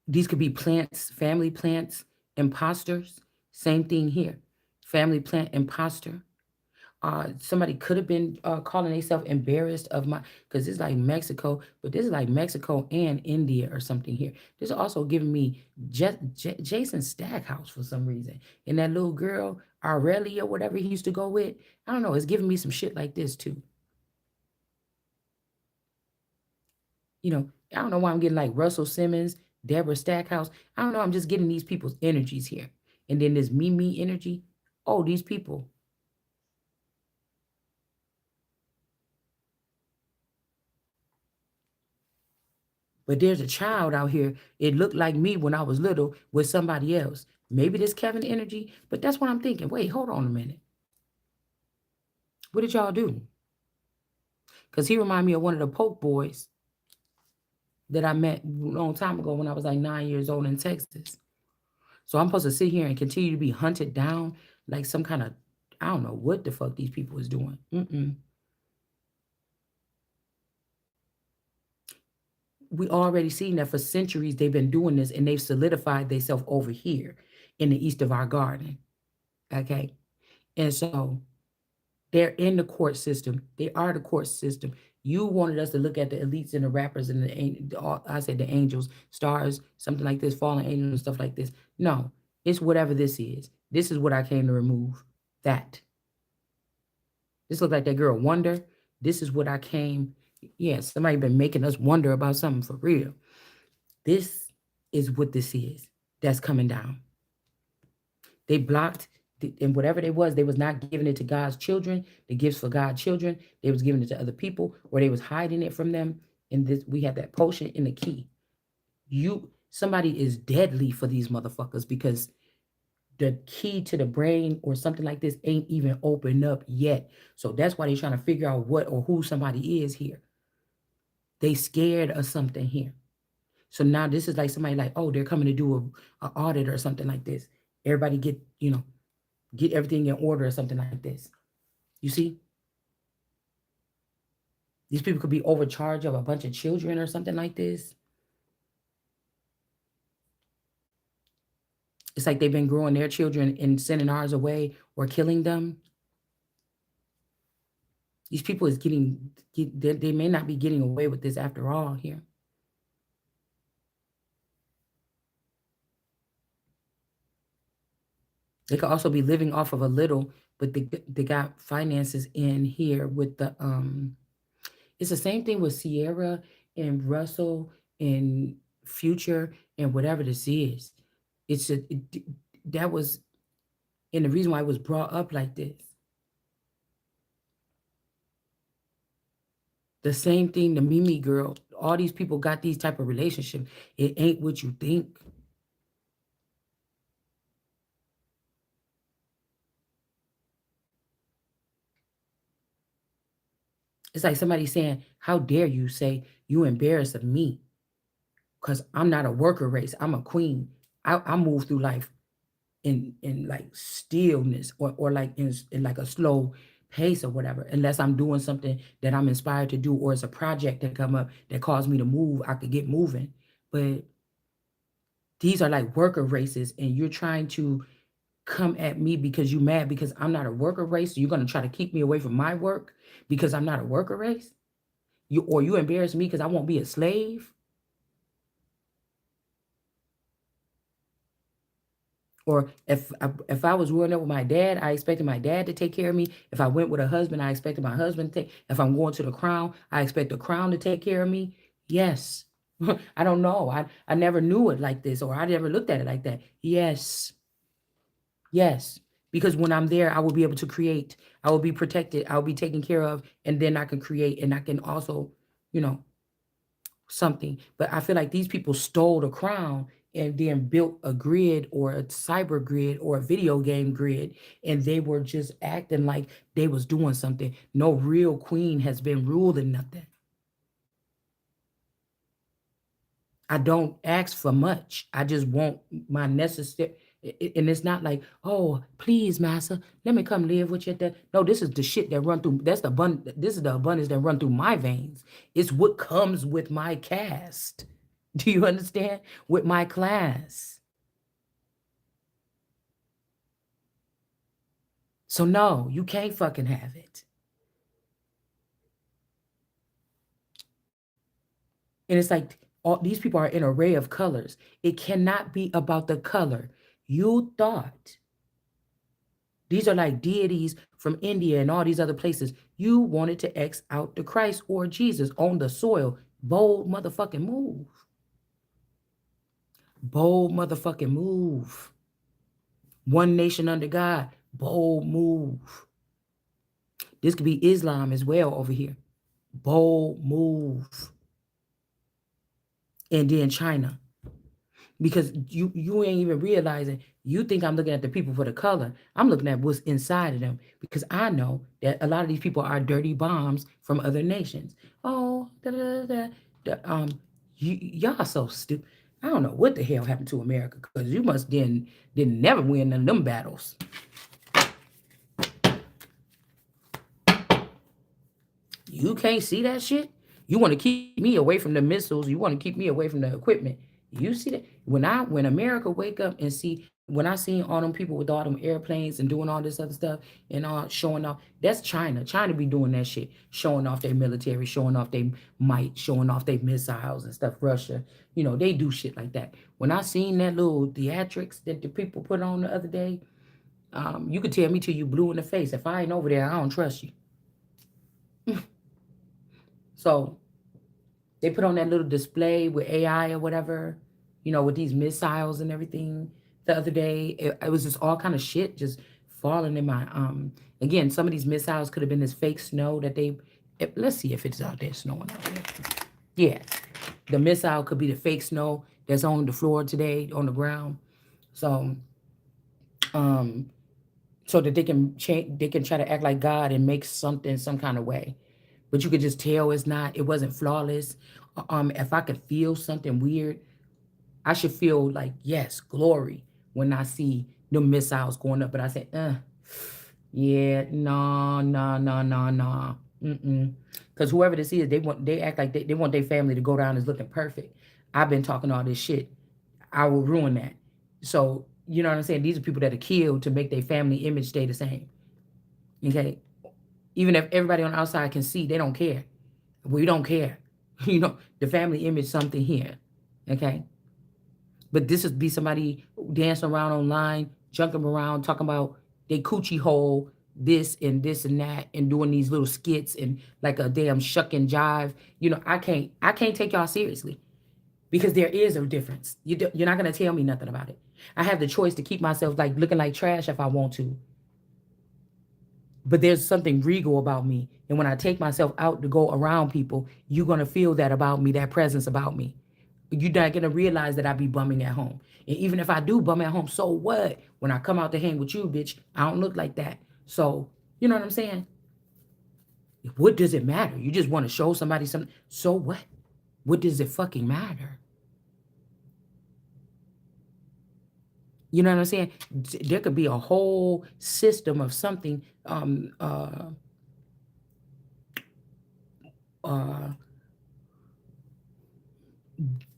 These could be plants, family plants, imposters. Same thing here. Family plant imposter. Somebody could have been calling themselves embarrassed of my, because it's like Mexico, but this is like Mexico and India or something here. This is also giving me Jason Stackhouse for some reason. And that little girl, Aurelia, whatever he used to go with. I don't know. It's giving me some shit like this too. I don't know why I'm getting like Russell Simmons, Deborah Stackhouse. I don't know. I'm just getting these people's energies here. And then this me energy. Oh, these people. But there's a child out here. It looked like me when I was little with somebody else. Maybe this Kevin energy, but that's what I'm thinking. Wait, hold on a minute. What did y'all do? Because he reminded me of one of the Polk boys that I met a long time ago when I was like 9 years old in Texas. So I'm supposed to sit here and continue to be hunted down like some kind of, I don't know what the fuck these people is doing. We already seen that for centuries they've been doing this, and they've solidified themselves over here in the east of our garden. Okay. And so they're in the court system. They are the court system. You wanted us to look at the elites and the rappers and I said the angels, stars, something like this, fallen angels and stuff like this. No, it's whatever this is. This is what I came to remove. That. This looks like that girl Wonder. This is what I came. Yeah, somebody been making us wonder about something for real. This is what this is that's coming down. They blocked, and whatever they was not giving it to God's children, the gifts for God's children. They was giving it to other people, or they was hiding it from them. And this, we have that potion in the key. Somebody is deadly for these motherfuckers because the key to the brain or something like this ain't even opened up yet. So that's why they're trying to figure out what or who somebody is here. They scared of something here. So now this is like somebody like, oh, they're coming to do a audit or something like this. Everybody get everything in order or something like this. You see? These people could be overcharged of a bunch of children or something like this. It's like they've been growing their children and sending ours away or killing them. These people they may not be getting away with this after all here. They could also be living off of a little, but they got finances in here with the it's the same thing with Sierra and Russell and Future and whatever this is. That was, and the reason why it was brought up like this. The same thing, the Mimi girl. All these people got these type of relationships. It ain't what you think. It's like somebody saying, how dare you say you embarrassed of me? Because I'm not a worker race. I'm a queen. I move through life in like stillness or like in like a slow pace or whatever, unless I'm doing something that I'm inspired to do, or it's a project that come up that caused me to move. I could get moving. But these are like worker races, and you're trying to come at me because you mad because I'm not a worker race. So you're going to try to keep me away from my work because I'm not a worker race. You embarrass me because I won't be a slave. Or if I was growing up with my dad, I expected my dad to take care of me. If I went with a husband, I expected my husband to take. If I'm going to the crown, I expect the crown to take care of me. Yes. I don't know. I never knew it like this, or I never looked at it like that. Yes. Yes. Because when I'm there, I will be able to create. I will be protected. I will be taken care of, and then I can create, and I can also, you know, something. But I feel like these people stole the crown and then built a grid or a cyber grid or a video game grid, and they were just acting like they was doing something. No real queen has been ruling nothing. I don't ask for much. I just want my necessary. And it's not like, oh, please, master, let me come live with you. No, this is the shit that run through. That's the This is the abundance that run through my veins. It's what comes with my caste. Do you understand? With my class. So no, you can't fucking have it. And it's like all these people are an array of colors. It cannot be about the color. You thought these are like deities from India and all these other places. You wanted to X out the Christ or Jesus on the soil. Bold motherfucking move. Bold motherfucking move. One nation under God. Bold move. This could be Islam as well over here. Bold move. And then China. Because you ain't even realizing, you think I'm looking at the people for the color. I'm looking at what's inside of them, because I know that a lot of these people are dirty bombs from other nations. Oh, y'all so stupid. I don't know what the hell happened to America, because you must didn't never win none of them battles. You can't see that shit. You want to keep me away from the missiles. You want to keep me away from the equipment. You see that when America wake up and see, when I see all them people with all them airplanes and doing all this other stuff and all showing off, that's China. China be doing that shit, showing off their military, showing off their might, showing off their missiles and stuff. Russia, they do shit like that. When I seen that little theatrics that the people put on the other day, you could tell me till you blue in the face. If I ain't over there, I don't trust you. So they put on that little display with AI or whatever, with these missiles and everything the other day. It was just all kind of shit just falling in my again, some of these missiles could have been this fake snow that let's see if it's out there snowing out there. Yeah. The missile could be the fake snow that's on the floor today on the ground. So so that they can try to act like God and make something some kind of way. But you could just tell it wasn't flawless. If I could feel something weird, I should feel like, yes, glory when I see the missiles going up. But I say, yeah, no, no, no, no, no. Because whoever this is, they act like they want their family to go down as looking perfect. I've been talking all this shit. I will ruin that. So, you know what I'm saying? These are people that are killed to make their family image stay the same. Okay? Even if everybody on the outside can see, they don't care. We don't care. The family image something here. Okay? But this would be somebody dancing around online, junking around, talking about they coochie hole, this and this and that, and doing these little skits and like a damn shuck and jive. I can't take y'all seriously, because there is a difference. You're not gonna tell me nothing about it. I have the choice to keep myself like looking like trash if I want to. But there's something regal about me. And when I take myself out to go around people, you're going to feel that about me, that presence about me. You're not going to realize that I be bumming at home. And even if I do bum at home, so what? When I come out to hang with you, bitch, I don't look like that. So, you know what I'm saying? What does it matter? You just want to show somebody something. So what? What does it fucking matter? You know what I'm saying? There could be a whole system of something,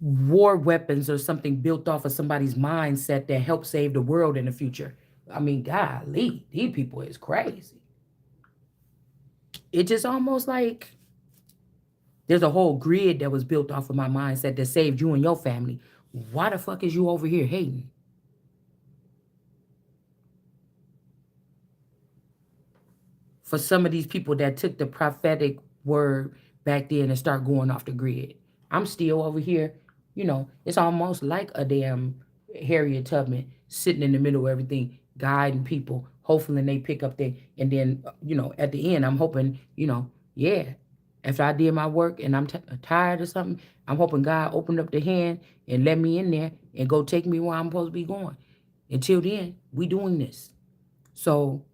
war weapons or something built off of somebody's mindset that helps save the world in the future. I mean, golly, these people is crazy. It just almost like there's a whole grid that was built off of my mindset that saved you and your family. Why the fuck is you over here hating? for some of these people that took the prophetic word back then and start going off the grid. I'm still over here, it's almost like a damn Harriet Tubman sitting in the middle of everything, guiding people, hopefully they pick up there. And then, at the end, I'm hoping, yeah, after I did my work and I'm tired or something, I'm hoping God opened up the hand and let me in there and go take me where I'm supposed to be going. Until then, we doing this. So,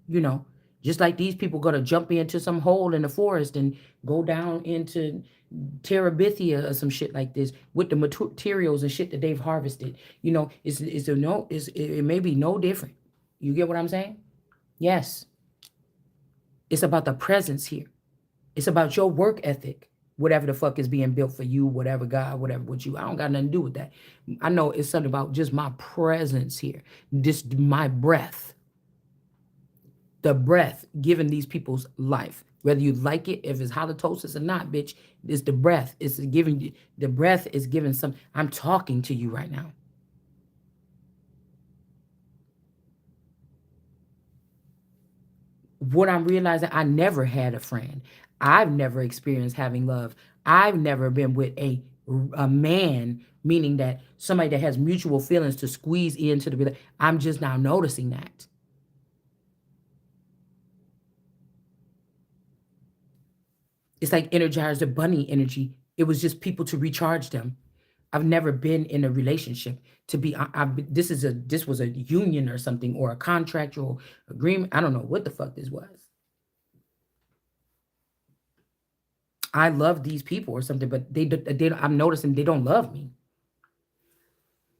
you know, just like these people gonna jump into some hole in the forest and go down into Terabithia or some shit like this with the materials and shit that they've harvested. It may be no different. You get what I'm saying? Yes. It's about the presence here. It's about your work ethic. Whatever the fuck is being built for you, whatever God, whatever with you. I don't got nothing to do with that. I know it's something about just my presence here. Just my breath. The breath giving these people's life. Whether you like it, if it's halitosis or not, bitch, it's the breath. It's giving you, the breath is giving some. I'm talking to you right now. What I'm realizing, I never had a friend. I've never experienced having love. I've never been with a man, meaning that somebody that has mutual feelings to squeeze into the. I'm just now noticing that. It's like Energizer Bunny energy. It was just people to recharge them. I've never been in a relationship to be. This was a union or something or a contractual agreement. I don't know what the fuck this was. I love these people or something, but I'm noticing they don't love me.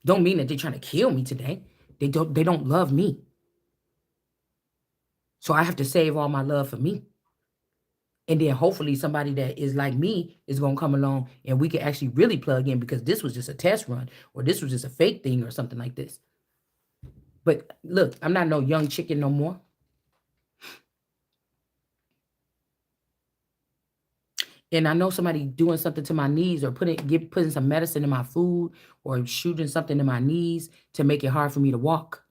Don't mean that they're trying to kill me today. They don't love me. So I have to save all my love for me. And then hopefully somebody that is like me is gonna come along and we can actually really plug in, because this was just a test run or this was just a fake thing or something like this. But look, I'm not no young chicken no more. And I know somebody doing something to my knees or putting some medicine in my food or shooting something in my knees to make it hard for me to walk.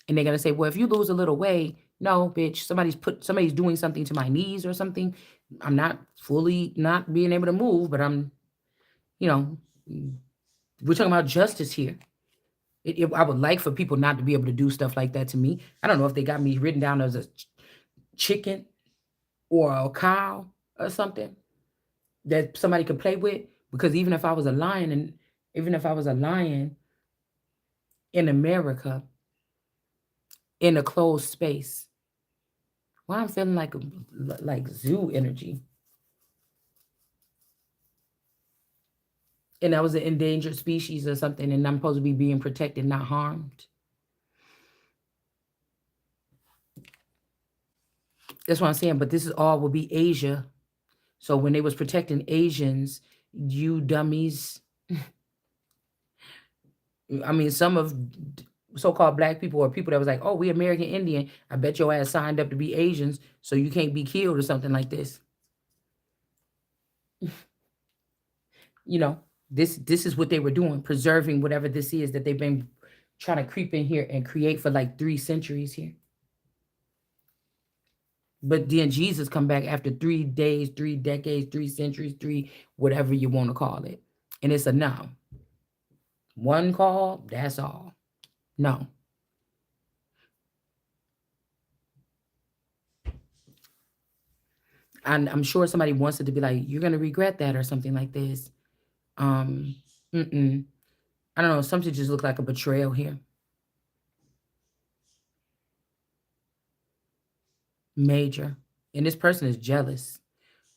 And they're gonna say, well, if you lose a little weight, no, bitch, somebody's doing something to my knees or something. I'm not fully not being able to move, but you know, we're talking about justice here. I would like for people not to be able to do stuff like that to me. I don't know if they got me written down as a chicken or a cow or something that somebody could play with. Because even if I was a lion, and even if I was a lion in America in a closed space, why I'm feeling like zoo energy. And I was an endangered species or something, and I'm supposed to be being protected, not harmed. That's what I'm saying. But this is all will be Asia. So when they was protecting Asians, you dummies, I mean, some of so-called black people or people that was like, oh, we American Indian. I bet your ass signed up to be Asians, so you can't be killed or something like this. You know, this is what they were doing, preserving whatever this is that they've been trying to creep in here and create for like 3 centuries here. But then Jesus come back after 3 days, 3 decades, 3 centuries, three whatever you want to call it, and it's a no. One call, that's all. No. And I'm sure somebody wants it to be like, you're gonna regret that or something like this. Um, mm-mm. I don't know. Something just looked like a betrayal here. Major. And this person is jealous.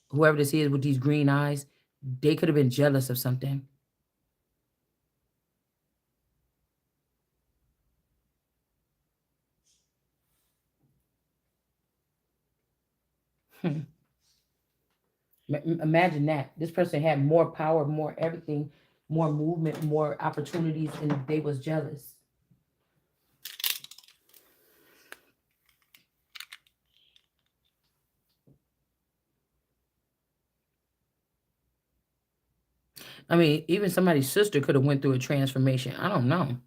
Whoever this is with these green eyes, they could have been jealous of something. Hmm. Imagine that. This person had more power, more everything, more movement, more opportunities, and they was jealous. I mean, even somebody's sister could have went through a transformation. I don't know.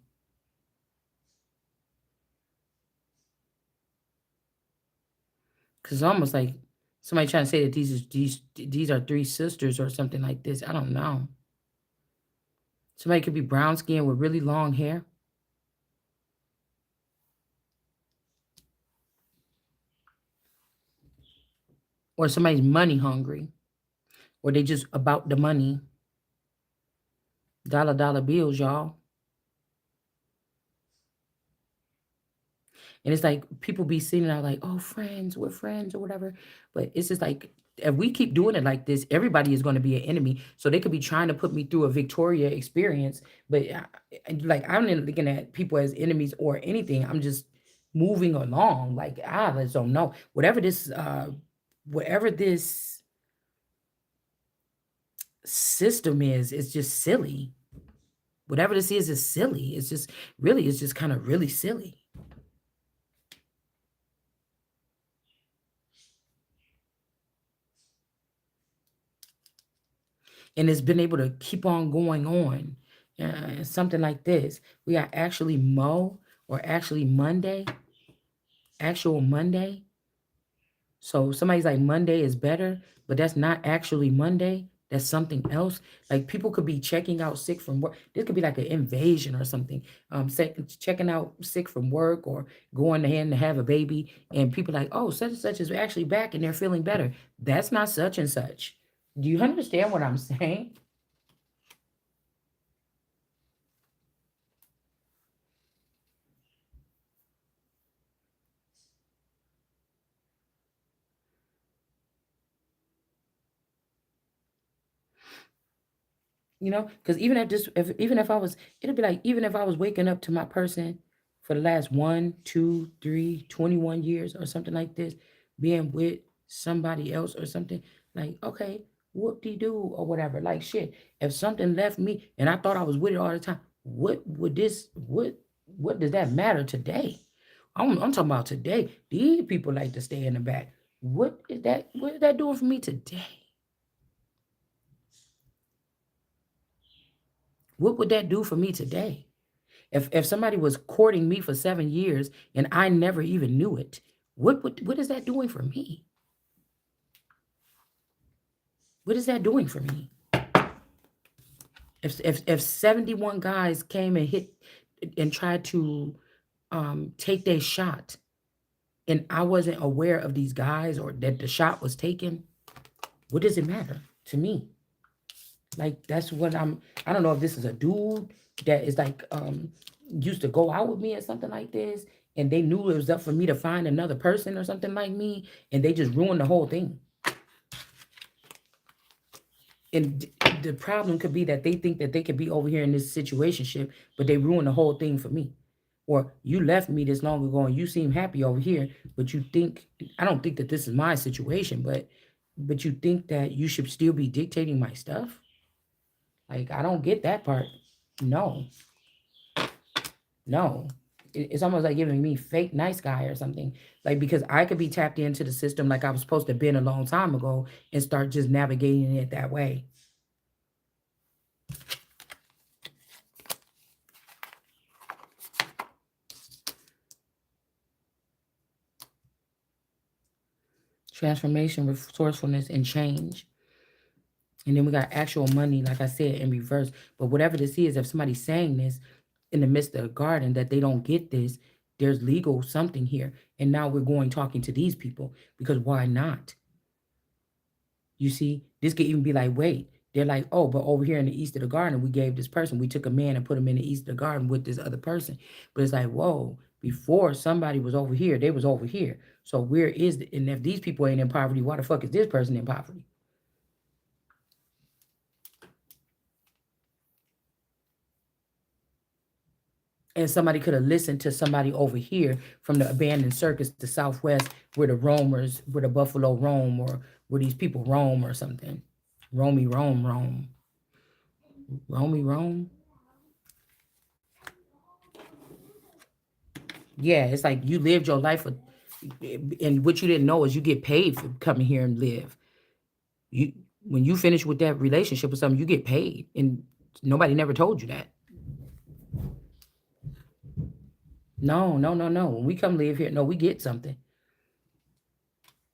It's almost like somebody trying to say that these are three sisters or something like this. I don't know. Somebody could be brown skinned with really long hair, or somebody's money hungry, or they just about the money. Dollar bills, y'all. And it's like people be sitting out like, oh, friends, we're friends or whatever. But it's just like, if we keep doing it like this, everybody is going to be an enemy. So they could be trying to put me through a Victoria experience. But like, I'm not looking at people as enemies or anything. I'm just moving along. Like, I just don't know. Whatever this system is, it's just silly. Whatever this is silly. It's just really, it's just kind of really silly. And it's been able to keep on going on. Something like this. We got actually Mo or actually Monday, actual Monday. So somebody's like Monday is better, but that's not actually Monday. That's something else. Like people could be checking out sick from work. This could be like an invasion or something. Checking out sick from work or going ahead and have a baby, and people like, oh, such and such is actually back and they're feeling better. That's not such and such. Do you understand what I'm saying? Because even if I was, it'd be like, even if I was waking up to my person for the last 1, 2, 3, 21 years or something like this, being with somebody else or something, like, okay, whoop de doo or whatever. Like, shit, if something left me and I thought I was with it all the time, what does that matter today? I'm talking about today. These people like to stay in the back. What is that doing for me today? What would that do for me today? If somebody was courting me for 7 years and I never even knew it, what is that doing for me? What is that doing for me? If 71 guys came and hit and tried to take their shot and I wasn't aware of these guys or that the shot was taken, what does it matter to me? Like that's what I don't know if this is a dude that is like used to go out with me or something like this, and they knew it was up for me to find another person or something like me, and they just ruined the whole thing. And the problem could be that they think that they could be over here in this situationship, but they ruined the whole thing for me. Or you left me this long ago and you seem happy over here, but you think I don't think that this is my situation, but you think that you should still be dictating my stuff? Like I don't get that part. No. No. It's almost like giving me fake nice guy or something. Like because I could be tapped into the system like I was supposed to have been a long time ago and start just navigating it that way. Transformation, resourcefulness, and change. And then we got actual money, like I said, in reverse. But whatever this is, if somebody's saying this in the midst of the garden that they don't get this, there's legal something here. And now we're going talking to these people because why not? You see, this could even be like, wait, they're like, oh, but over here in the east of the garden, we gave this person, we took a man and put him in the east of the garden with this other person. But it's like, whoa, before somebody was over here, they was over here. So where is the, and if these people ain't in poverty, why the fuck is this person in poverty? And somebody could have listened to somebody over here from the abandoned circus, the Southwest, where the roamers, where the buffalo roam, or where these people roam or something. Roamy, roam, roam. Roamy, roam. Yeah, it's like you lived your life, and what you didn't know is you get paid for coming here and live. You when you finish with that relationship or something, you get paid, and nobody never told you that. No, no, no, no. When we come live here, no, we get something.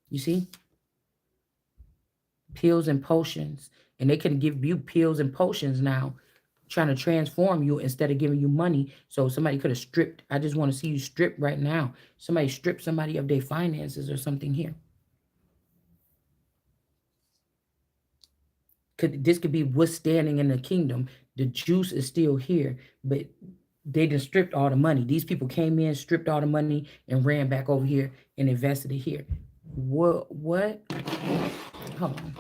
You see? Pills and potions. And they can give you pills and potions now, trying to transform you instead of giving you money. So somebody could have stripped. I just want to see you strip right now. Somebody strip somebody of their finances or something here. This could be withstanding in the kingdom. The juice is still here, but they just stripped all the money. These people came in, stripped all the money, and ran back over here and invested it here. What? What? Hold on.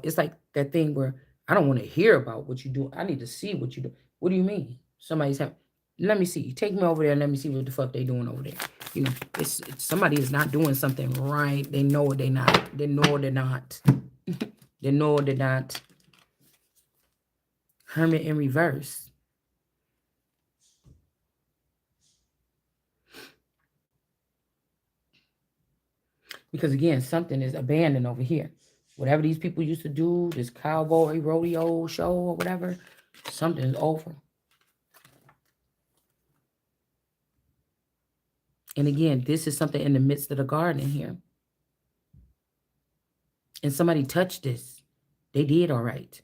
It's like that thing where I don't want to hear about what you do. I need to see what you do. What do you mean? Somebody's having. Let me see. Take me over there and let me see what the fuck they doing over there. It's somebody is not doing something right. They know they're not. They know they're not. They know they're not. Hermit in reverse. Because again, something is abandoned over here. Whatever these people used to do, this cowboy rodeo show or whatever, something is over. And again, this is something in the midst of the garden here. And somebody touched this. They did all right.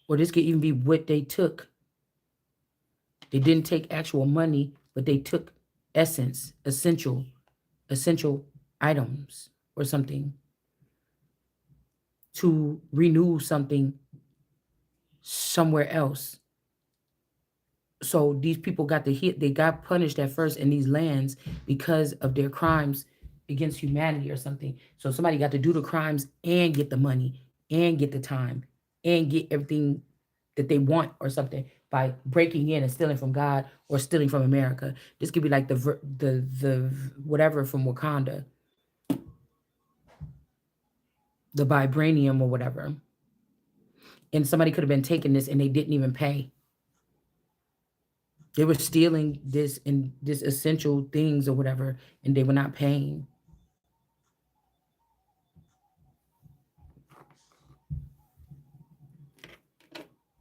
Or this could even be what they took. They didn't take actual money, but they took essence, essential items or something to renew something somewhere else. So these people got the hit. They got punished at first in these lands because of their crimes against humanity or something. So somebody got to do the crimes and get the money and get the time and get everything that they want or something by breaking in and stealing from God or stealing from America. This could be like the whatever from Wakanda, the vibranium or whatever. And somebody could have been taking this and they didn't even pay. They were stealing this and this essential things or whatever, and they were not paying.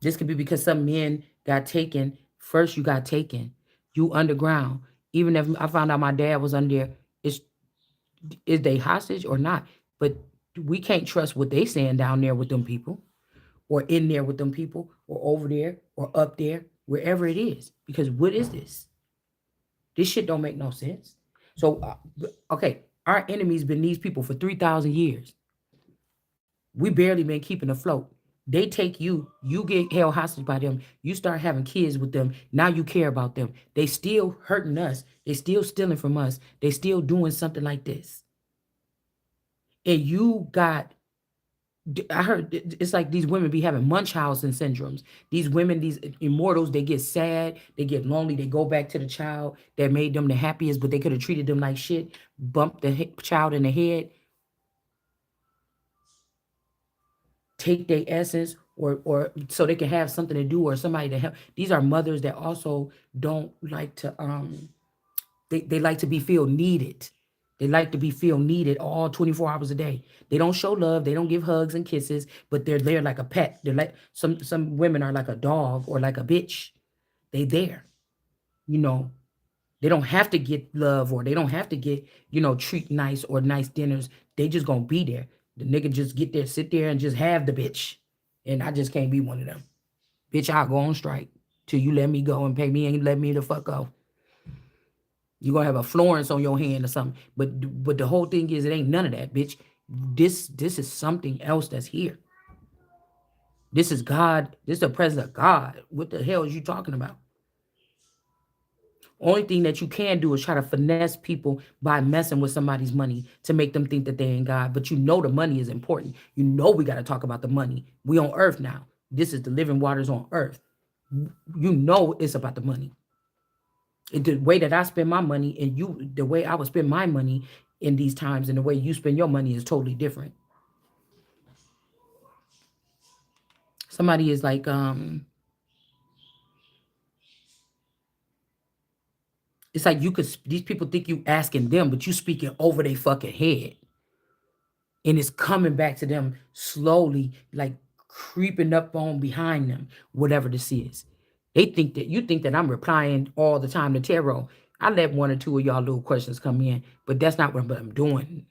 This could be because some men got taken. First, you got taken. You underground. Even if I found out my dad was under there, is they hostage or not? But we can't trust what they saying down there with them people, or in there with them people, or over there, or up there, wherever it is. Because what is this? This shit don't make no sense. So, okay, our enemies been these people for 3,000 years. We barely been keeping afloat. They take you, you get held hostage by them. You start having kids with them. Now you care about them. They still hurting us. They still stealing from us. They still doing something like this. And you got, I heard it's like these women be having Munchausen syndromes. These women, these immortals, they get sad, they get lonely, they go back to the child that made them the happiest, but they could have treated them like shit, bumped the child in the head, take their essence, or so they can have something to do or somebody to help. These are mothers that also don't like to they like to be feel needed. They like to be feel needed all 24 hours a day. They don't show love, they don't give hugs and kisses, but they're there like a pet. They're like some women are like a dog or like a bitch. They there. You know, they don't have to get love or they don't have to get, treat nice or nice dinners. They just gonna be there. The nigga just get there, sit there and just have the bitch. And I just can't be one of them. Bitch, I'll go on strike till you let me go and pay me and let me the fuck go. You're gonna have a Florence on your hand or something. But the whole thing is it ain't none of that, bitch. This is something else that's here. This is God. This is the presence of God. What the hell is you talking about? Only thing that you can do is try to finesse people by messing with somebody's money to make them think that they ain't God. But you know the money is important. You know we got to talk about the money. We on earth now. This is the living waters on earth. You know it's about the money. The way that I spend my money and the way I would spend my money in these times and the way you spend your money is totally different. Somebody is like, it's like these people think you asking them, but you speaking over their fucking head. And it's coming back to them slowly, like creeping up on behind them, whatever this is. They think that you think that I'm replying all the time to tarot. I let one or two of y'all little questions come in, but that's not what I'm doing.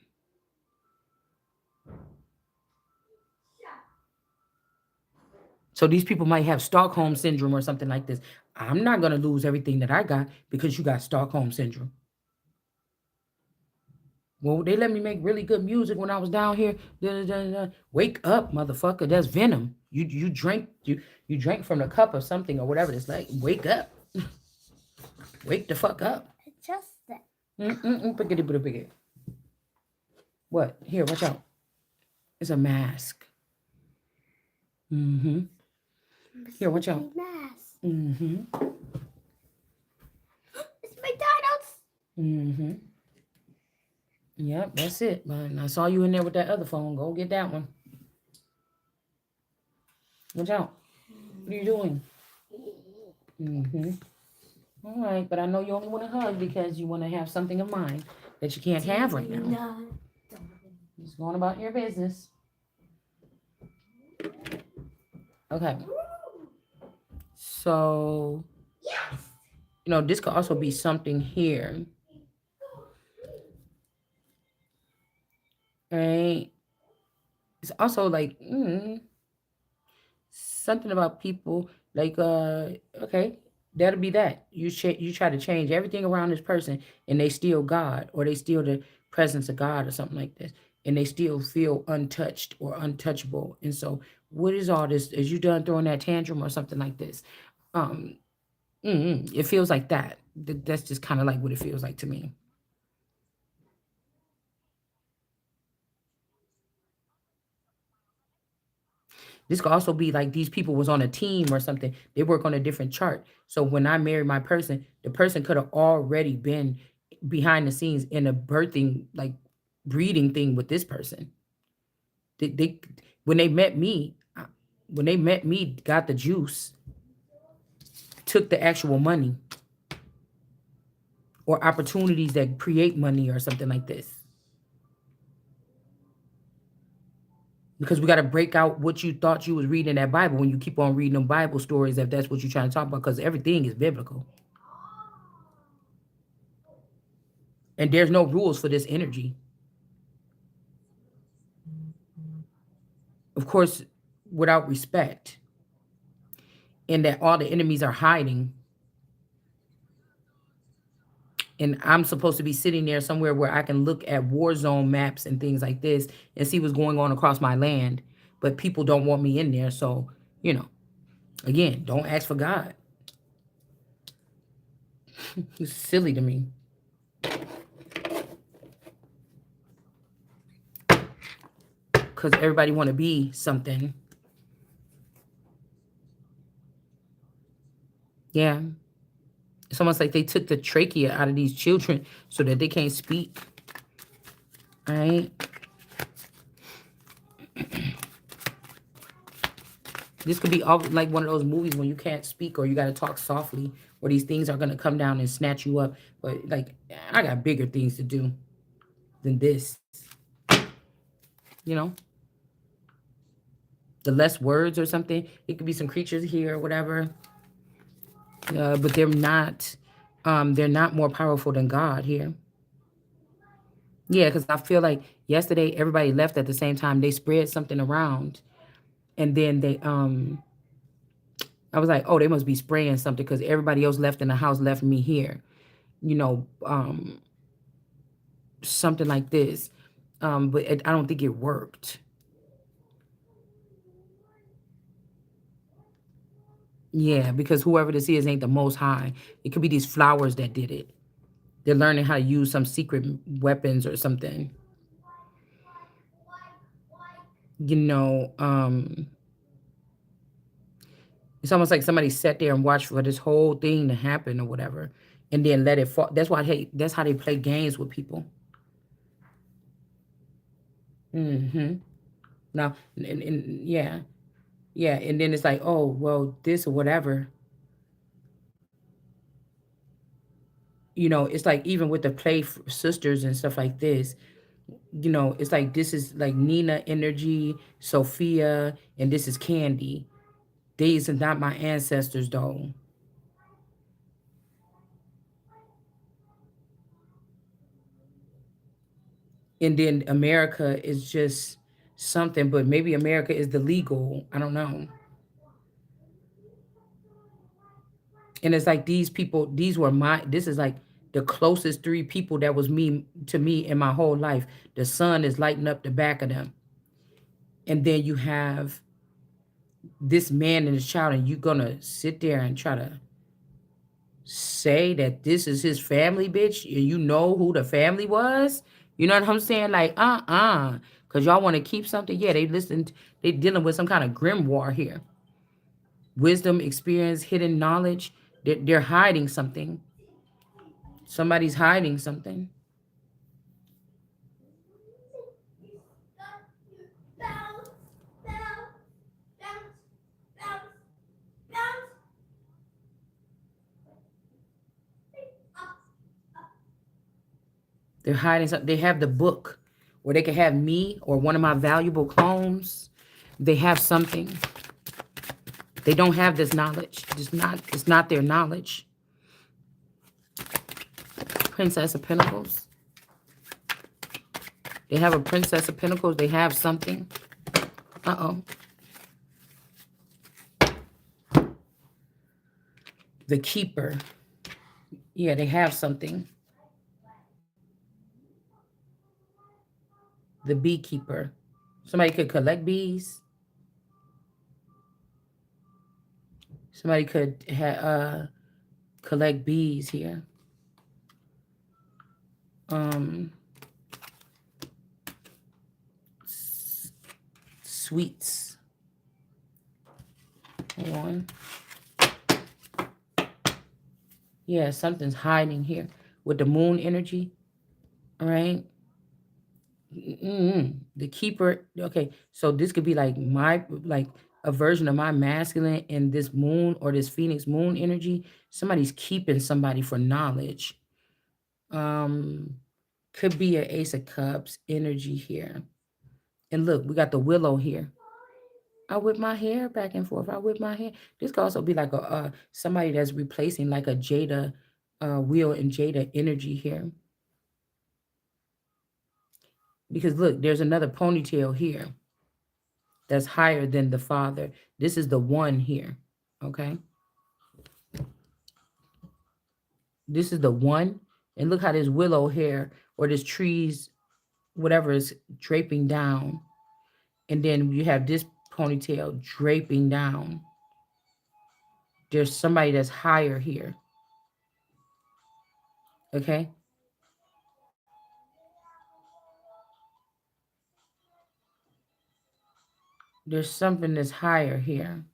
So these people might have Stockholm syndrome or something like this. I'm not gonna lose everything that I got because you got Stockholm syndrome. Well, they let me make really good music when I was down here. Da, da, da, da. Wake up, motherfucker! That's venom. You drank from the cup of something or whatever. It's like wake up, wake the fuck up. Just that. Pickety. What? Here, watch out. It's a mask. Mm-hmm. Here, watch out. Mask. Mm-hmm. It's McDonald's. Mm-hmm. Yep, that's it. Man, I saw you in there with that other phone. Go get that one. Watch out. What are you doing? Mm-hmm. All right, but I know you only want to hug because you want to have something of mine that you can't have right now. No. Just going about your business. Okay. So, this could also be something here. Right? It's also like, something about people like okay, that'll be that you try to change everything around this person and they steal God or they steal the presence of God or something like this and they still feel untouched or untouchable. And so what is all this? Is you done throwing that tantrum or something like this? um it feels like that. That's just kind of like what it feels like to me. This could also be like these people was on a team or something. They work on a different chart. So when I marry my person, the person could have already been behind the scenes in a birthing, like breeding thing with this person. They when they met me, got the juice, took the actual money or opportunities that create money or something like this. Because we got to break out what you thought you was reading in that Bible when you keep on reading them Bible stories, if that's what you're trying to talk about, because everything is biblical. And there's no rules for this energy. Of course, without respect, and that all the enemies are hiding. And I'm supposed to be sitting there somewhere where I can look at war zone maps and things like this and see what's going on across my land. But people don't want me in there. So, again, don't ask for God. It's silly to me. Because everybody want to be something. Yeah. It's almost like they took the trachea out of these children so that they can't speak. All right. This could be all like one of those movies when you can't speak or you got to talk softly or these things are going to come down and snatch you up. But like, I got bigger things to do than this. You know, the less words or something. It could be some creatures here or whatever. But they're not more powerful than God here. Yeah, because I feel like yesterday everybody left at the same time. They spread something around, and then I was like, oh, they must be spraying something because everybody else left in the house left me here. You know, something like this. But I don't think it worked. Yeah, because whoever this is ain't the most high. It could be these flowers that did it. They're learning how to use some secret weapons or something. You know, it's almost like somebody sat there and watched for this whole thing to happen or whatever, and then let it fall. That's why that's how they play games with people. Mm-hmm. Now, and yeah, yeah, and then it's like, oh, well, this or whatever. It's like even with the play sisters and stuff like this. You know, it's like this is like Nina energy, Sophia, and this is Candy. These are not my ancestors though. And then America is just something, but maybe America is the legal. I don't know. And it's like these people, these were my, this is like the closest three people that was me to me in my whole life. The sun is lighting up the back of them. And then you have this man and his child, and you're gonna sit there and try to say that this is his family, bitch, and you know who the family was. You know what I'm saying? Like, because y'all want to keep something. Yeah, they listened. They dealing with some kind of grimoire here. Wisdom, experience, hidden knowledge. They're hiding something. Somebody's hiding something. They're hiding something. They have the book where they can have me or one of my valuable clones. They have something. They don't have this knowledge. It's not their knowledge. Princess of Pentacles. They have a Princess of Pentacles. They have something. Uh-oh. The Keeper. Yeah, they have something. The Beekeeper. Somebody could collect bees. Somebody could collect bees here. Um, Sweets. Hold on. Yeah, something's hiding here with the moon energy. All right. The Keeper. Okay, so this could be like my like a version of my masculine in this moon or this Phoenix moon energy. Somebody's keeping somebody for knowledge. Um, could be an Ace of Cups energy here. And look, we got the Willow here. I whip my hair back and forth. I whip my hair. This could also be like a somebody that's replacing like a Jada wheel and Jada energy here. Because look, there's another ponytail here that's higher than the father. This is the one here. Okay. This is the one. And look how this willow hair or this trees, whatever is draping down. And then you have this ponytail draping down. There's somebody that's higher here. Okay. There's something that's higher here.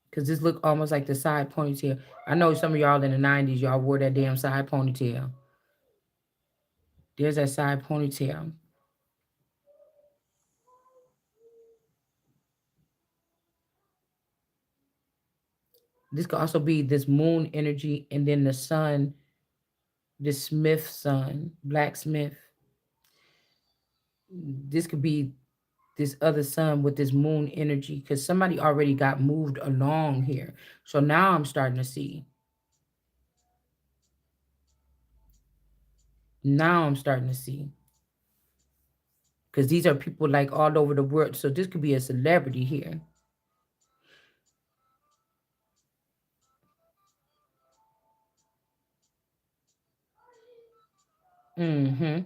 Because this look almost like the side ponytail. I know some of y'all in the 90s, y'all wore that damn side ponytail. There's that side ponytail. This could also be this moon energy and then the sun, the Smith sun, blacksmith. This could be this other sun with this moon energy because somebody already got moved along here. So now I'm starting to see. Now I'm starting to see. Because these are people like all over the world. So this could be a celebrity here. Mm-hmm.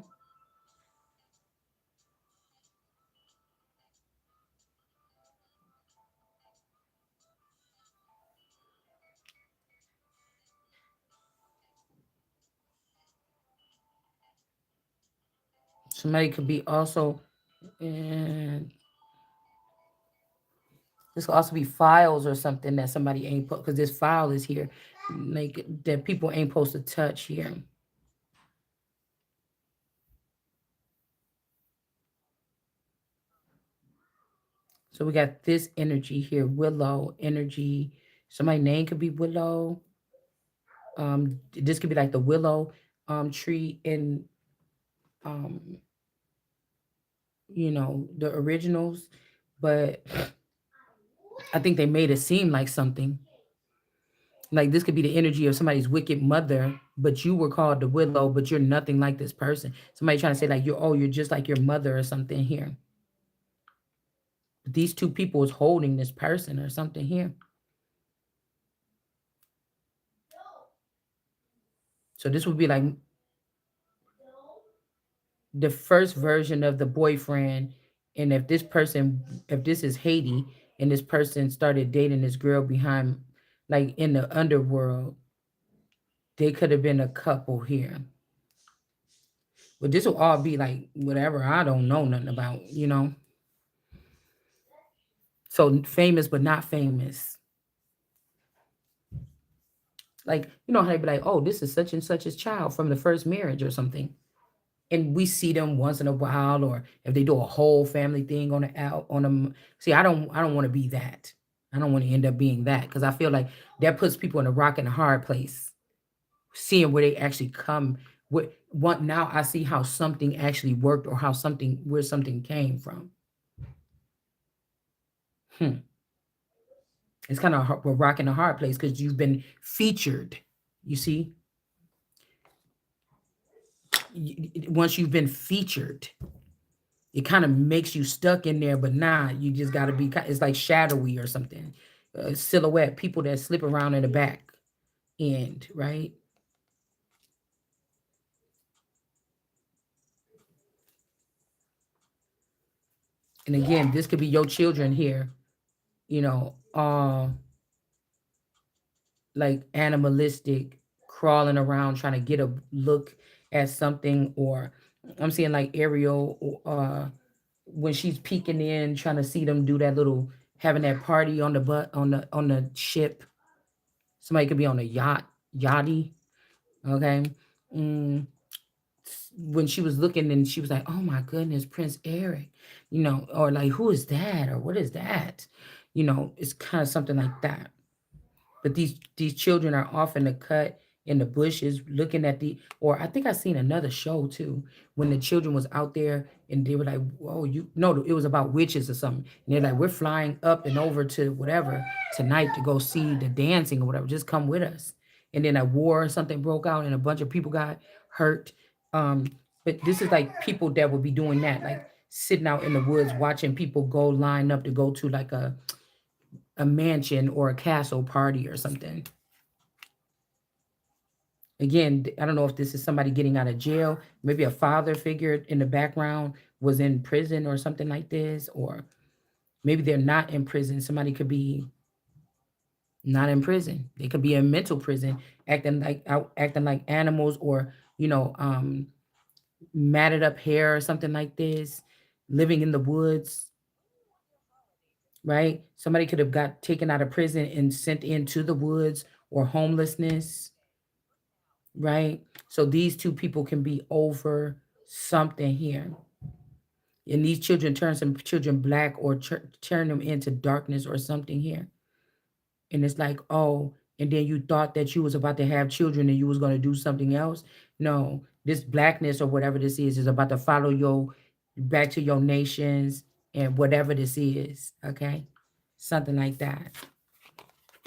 Somebody could be also, and this could also be files or something that somebody ain't put because this file is here, like that people ain't supposed to touch here. So we got this energy here, Willow energy. Somebody's name could be Willow. This could be like the willow tree in um, the originals, but I think they made it seem like something. Like this could be the energy of somebody's wicked mother, but you were called the Willow, but you're nothing like this person. Somebody trying to say like you're just like your mother or something here. But these two people is holding this person or something here. So this would be like the first version of the boyfriend. And if this is Haiti and this person started dating this girl behind, like in the underworld, they could have been a couple here. But this will all be like whatever I don't know nothing about. So famous but not famous. Like, how they be like, oh, this is such and such's child from the first marriage or something. And we see them once in a while, or if they do a whole family thing on the out on them. See, I don't want to be that. I don't want to end up being that because I feel like that puts people in a rock and a hard place, seeing where they actually come. What now? I see how something actually worked, or where something came from. Hmm. It's kind of a rock and a hard place because you've been featured. You see, once you've been featured, it kind of makes you stuck in there, but nah, you just got to be, it's like shadowy or something. Silhouette, people that slip around in the back end, right? And again, this could be your children here, you know, uh, like animalistic, crawling around trying to get a look at something, or I'm seeing like Ariel, when she's peeking in, trying to see them do that little, having that party on the on the ship. Somebody could be on a yachty, okay. Mm, when she was looking and she was like, "Oh my goodness, Prince Eric," or like, "Who is that?" or "What is that?" It's kind of something like that. But these children are off in the cut in the bushes looking at or I think I seen another show too when the children was out there and they were like, "Whoa, you no," it was about witches or something. And they're like, "We're flying up and over to whatever tonight to go see the dancing or whatever. Just come with us." And then a war or something broke out and a bunch of people got hurt. Um, but this is like people that would be doing that, like sitting out in the woods watching people go line up to go to like a mansion or a castle party or something. Again, I don't know if this is somebody getting out of jail. Maybe a father figure in the background was in prison or something like this, or maybe they're not in prison. Somebody could be not in prison. They could be in mental prison, acting like animals, or you know, um, matted up hair or something like this, living in the woods, right? Somebody could have got taken out of prison and sent into the woods or homelessness, right? So these two people can be over something here. And these children turn some children black or turn them into darkness or something here. And it's like, oh, and then you thought that you was about to have children and you was going to do something else. No, this blackness or whatever this is about to follow you back to your nations and whatever this is. Okay. Something like that.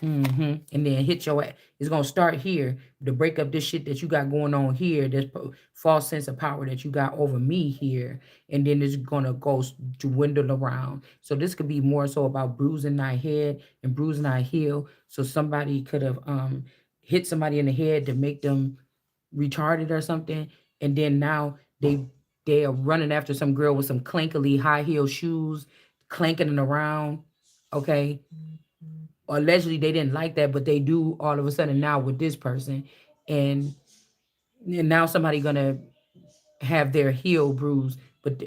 And then hit your ass. It's gonna start here to break up this shit that you got going on here. This false sense of power that you got over me here, and then it's gonna go dwindle around. So this could be more so about bruising thy head and bruising thy heel. So somebody could have hit somebody in the head to make them retarded or something, and then now they are running after some girl with some clankily high heel shoes, clanking it around. Okay, allegedly they didn't like that, but they do all of a sudden now with this person, and, and now somebody gonna have their heel bruised. But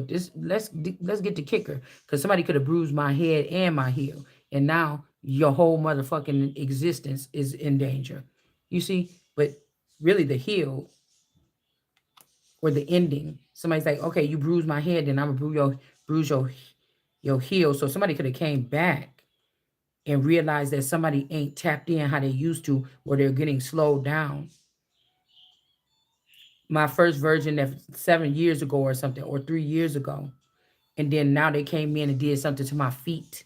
this let's get the kicker, because somebody could have bruised my head and my heel, and now your whole motherfucking existence is in danger. You see, but really the heel or the ending. Somebody's like, okay, you bruised my head, then I'm gonna bruise your heel. So somebody could have came back and realize that somebody ain't tapped in how they used to, or they're getting slowed down. my first version of 7 years ago or something, or 3 years ago. And then now they came in and did something to my feet.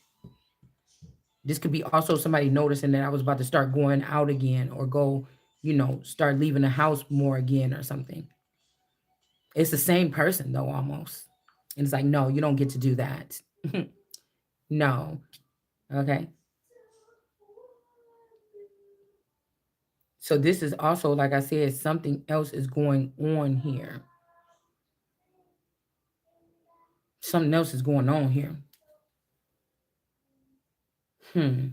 This could be also somebody noticing that I was about to start going out again or go, start leaving the house more again or something. It's the same person though, almost. And it's like, no, you don't get to do that. No. Okay. So this is also, like I said, something else is going on here. Something else is going on here. Hmm.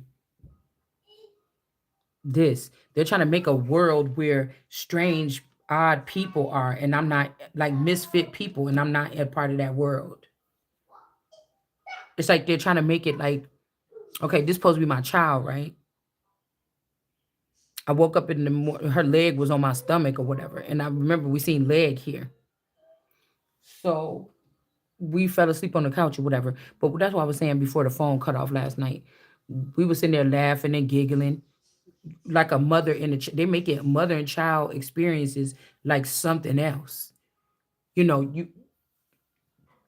They're trying to make a world where strange, odd people are, and I'm not, like misfit people, and I'm not a part of that world. It's like they're trying to make it like, okay, this supposed to be my child, right? I woke up in the morning, her leg was on my stomach or whatever, and I remember we seen leg here. So we fell asleep on the couch or whatever. But that's what I was saying before the phone cut off last night. We were sitting there laughing and giggling like a mother and they make it mother and child experiences like something else. You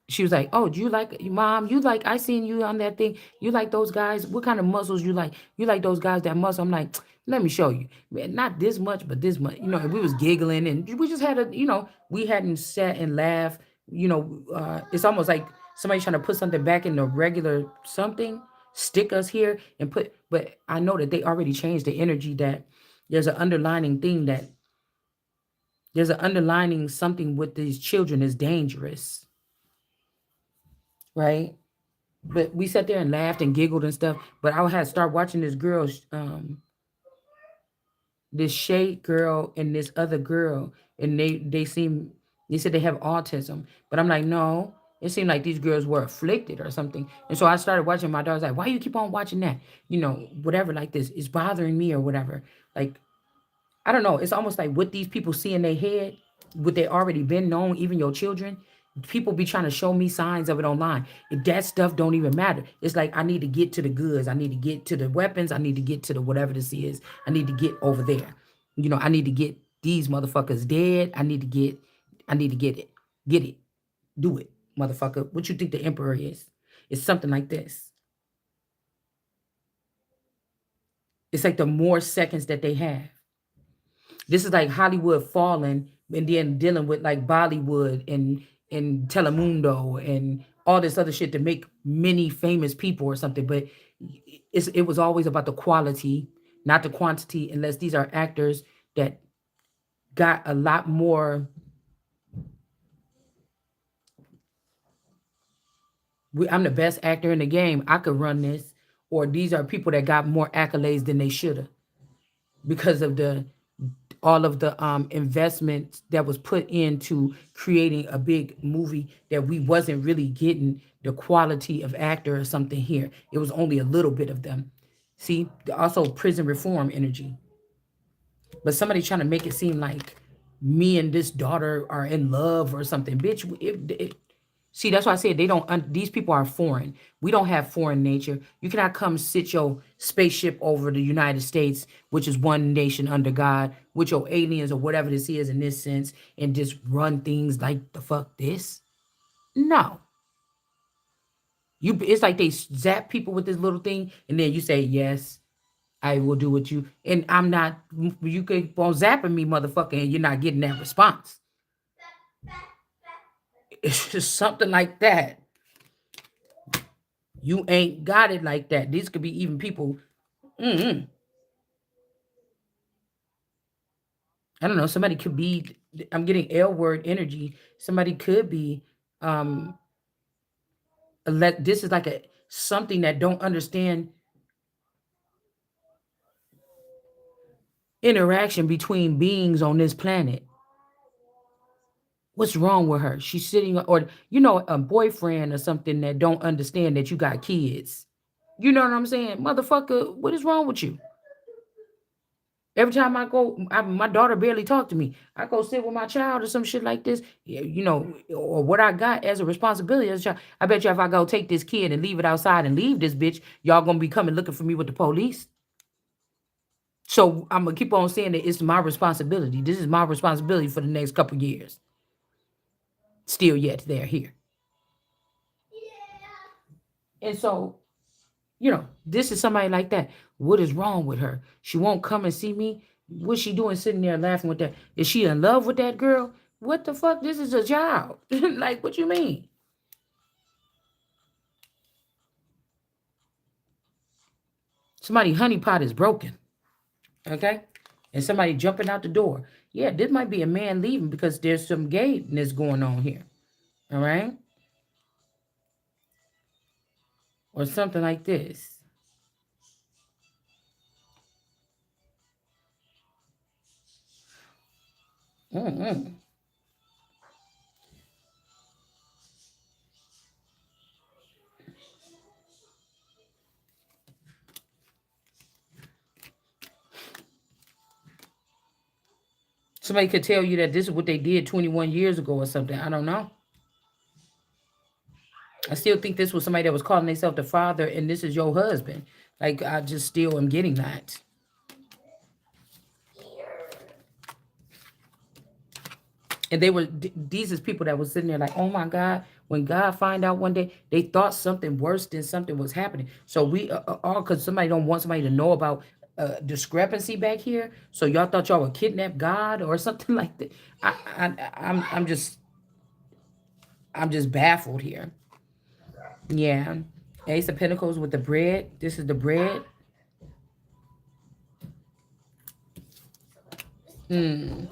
she was like, "Oh, do you like mom? You like I seen you on that thing. You like those guys? What kind of muscles you like? You like those guys that muscle?" I'm like, "Let me show you. Man, not this much, but this much." And we was giggling and we just had we hadn't sat and laughed. It's almost like somebody trying to put something back in the regular something, stick us here and put. But I know that they already changed the energy. That there's an underlining thing that there's an underlining something with these children is dangerous, right? But we sat there and laughed and giggled and stuff. But I had to start watching this girl, this shade girl and this other girl, and they said they have autism. But I'm like, no. It seemed like these girls were afflicted or something. And so I started watching. My daughter's like, why you keep on watching that? Whatever like this. It's bothering me or whatever. Like, I don't know. It's almost like what these people see in their head, what they already been known, even your children. People be trying to show me signs of it online. If that stuff don't even matter. It's like I need to get to the goods. I need to get to the weapons. I need to get to the whatever this is. I need to get over there. I need to get these motherfuckers dead. I need to get it. Get it. Do it, motherfucker. What you think the emperor is? It's something like this. It's like the more seconds that they have. This is like Hollywood falling and then dealing with like Bollywood and Telemundo and all this other shit to make many famous people or something. But it was always about the quality, not the quantity, unless these are actors that got a lot more. I'm the best actor in the game. I could run this. Or these are people that got more accolades than they should have because of the all of the investment that was put into creating a big movie that we wasn't really getting the quality of actor or something here. It was only a little bit of them. See, also prison reform energy. But somebody trying to make it seem like me and this daughter are in love or something. Bitch, see, that's why I said they don't, these people are foreign. We don't have foreign nature. You cannot come sit your spaceship over the United States, which is one nation under God, with your aliens or whatever this is in this sense, and just run things like the fuck this. No. It's like they zap people with this little thing, and then you say, yes, I will do what you, and I'm not, you keep on zapping me, motherfucker, and you're not getting that response. It's just something like that. You ain't got it like that. These could be even people. mm I don't know. Somebody could be. I'm getting L word energy. Somebody could be. Um, this is like a something that don't understand interaction between beings on this planet. What's wrong with her? She's sitting, or a boyfriend or something that don't understand that you got kids. You know what I'm saying, motherfucker? What is wrong with you? Every time I go, my daughter barely talk to me. I go sit with my child or some shit like this, or what I got as a responsibility as a child. I bet you if I go take this kid and leave it outside and leave this bitch, y'all gonna be coming looking for me with the police. So I'm gonna keep on saying that it's my responsibility. This is my responsibility for the next couple years. Still yet they're here. And so, this is somebody like that. What is wrong with her? She won't come and see me. What's she doing sitting there laughing with that? Is she in love with that girl? What the fuck? This is a child. Like, what you mean? Somebody honeypot is broken. Okay? And somebody jumping out the door. Yeah, this might be a man leaving because there's some gayness going on here. All right? Or something like this. Mm-mm. Somebody could tell you that this is what they did 21 years ago or something. I don't know. I still think this was somebody that was calling themselves the father, and this is your husband. Like, I just still am getting that. And these is people that was sitting there like, oh my God, when God find out one day, they thought something worse than something was happening. So we all, because somebody don't want somebody to know about discrepancy back here. So y'all thought y'all would kidnap God or something like that. I'm just baffled here. Yeah. Ace of Pentacles with the bread. This is the bread. Mm.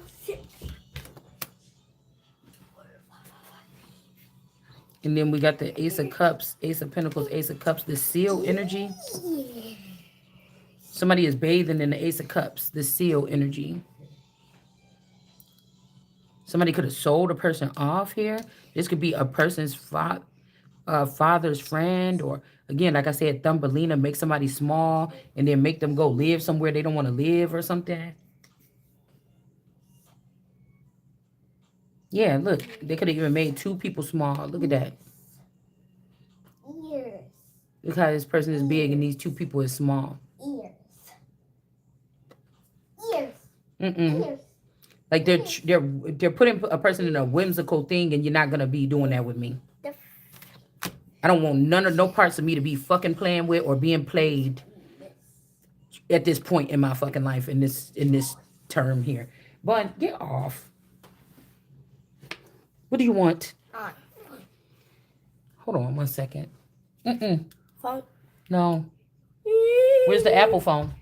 And then we got the Ace of Cups, Ace of Pentacles, Ace of Cups, the seal energy. Somebody is bathing in the Ace of Cups, the seal energy. Somebody could have sold a person off here. This could be a person's father's friend, or again, like I said, Thumbelina, make somebody small and then make them go live somewhere they don't want to live or something. Yeah, look, they could have even made two people small. Look at that. Ears. Look how this person is big and these two people is small. Ears. Ears. Mm-mm. Ears. Like they're putting a person in a whimsical thing, and you're not gonna be doing that with me. I don't want no parts of me to be fucking playing with or being played at this point in my fucking life in this term here. But get off. What do you want? Hold on 1 second. Phone. No. Where's the Apple phone?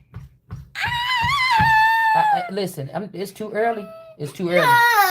Listen, it's too early. It's too early.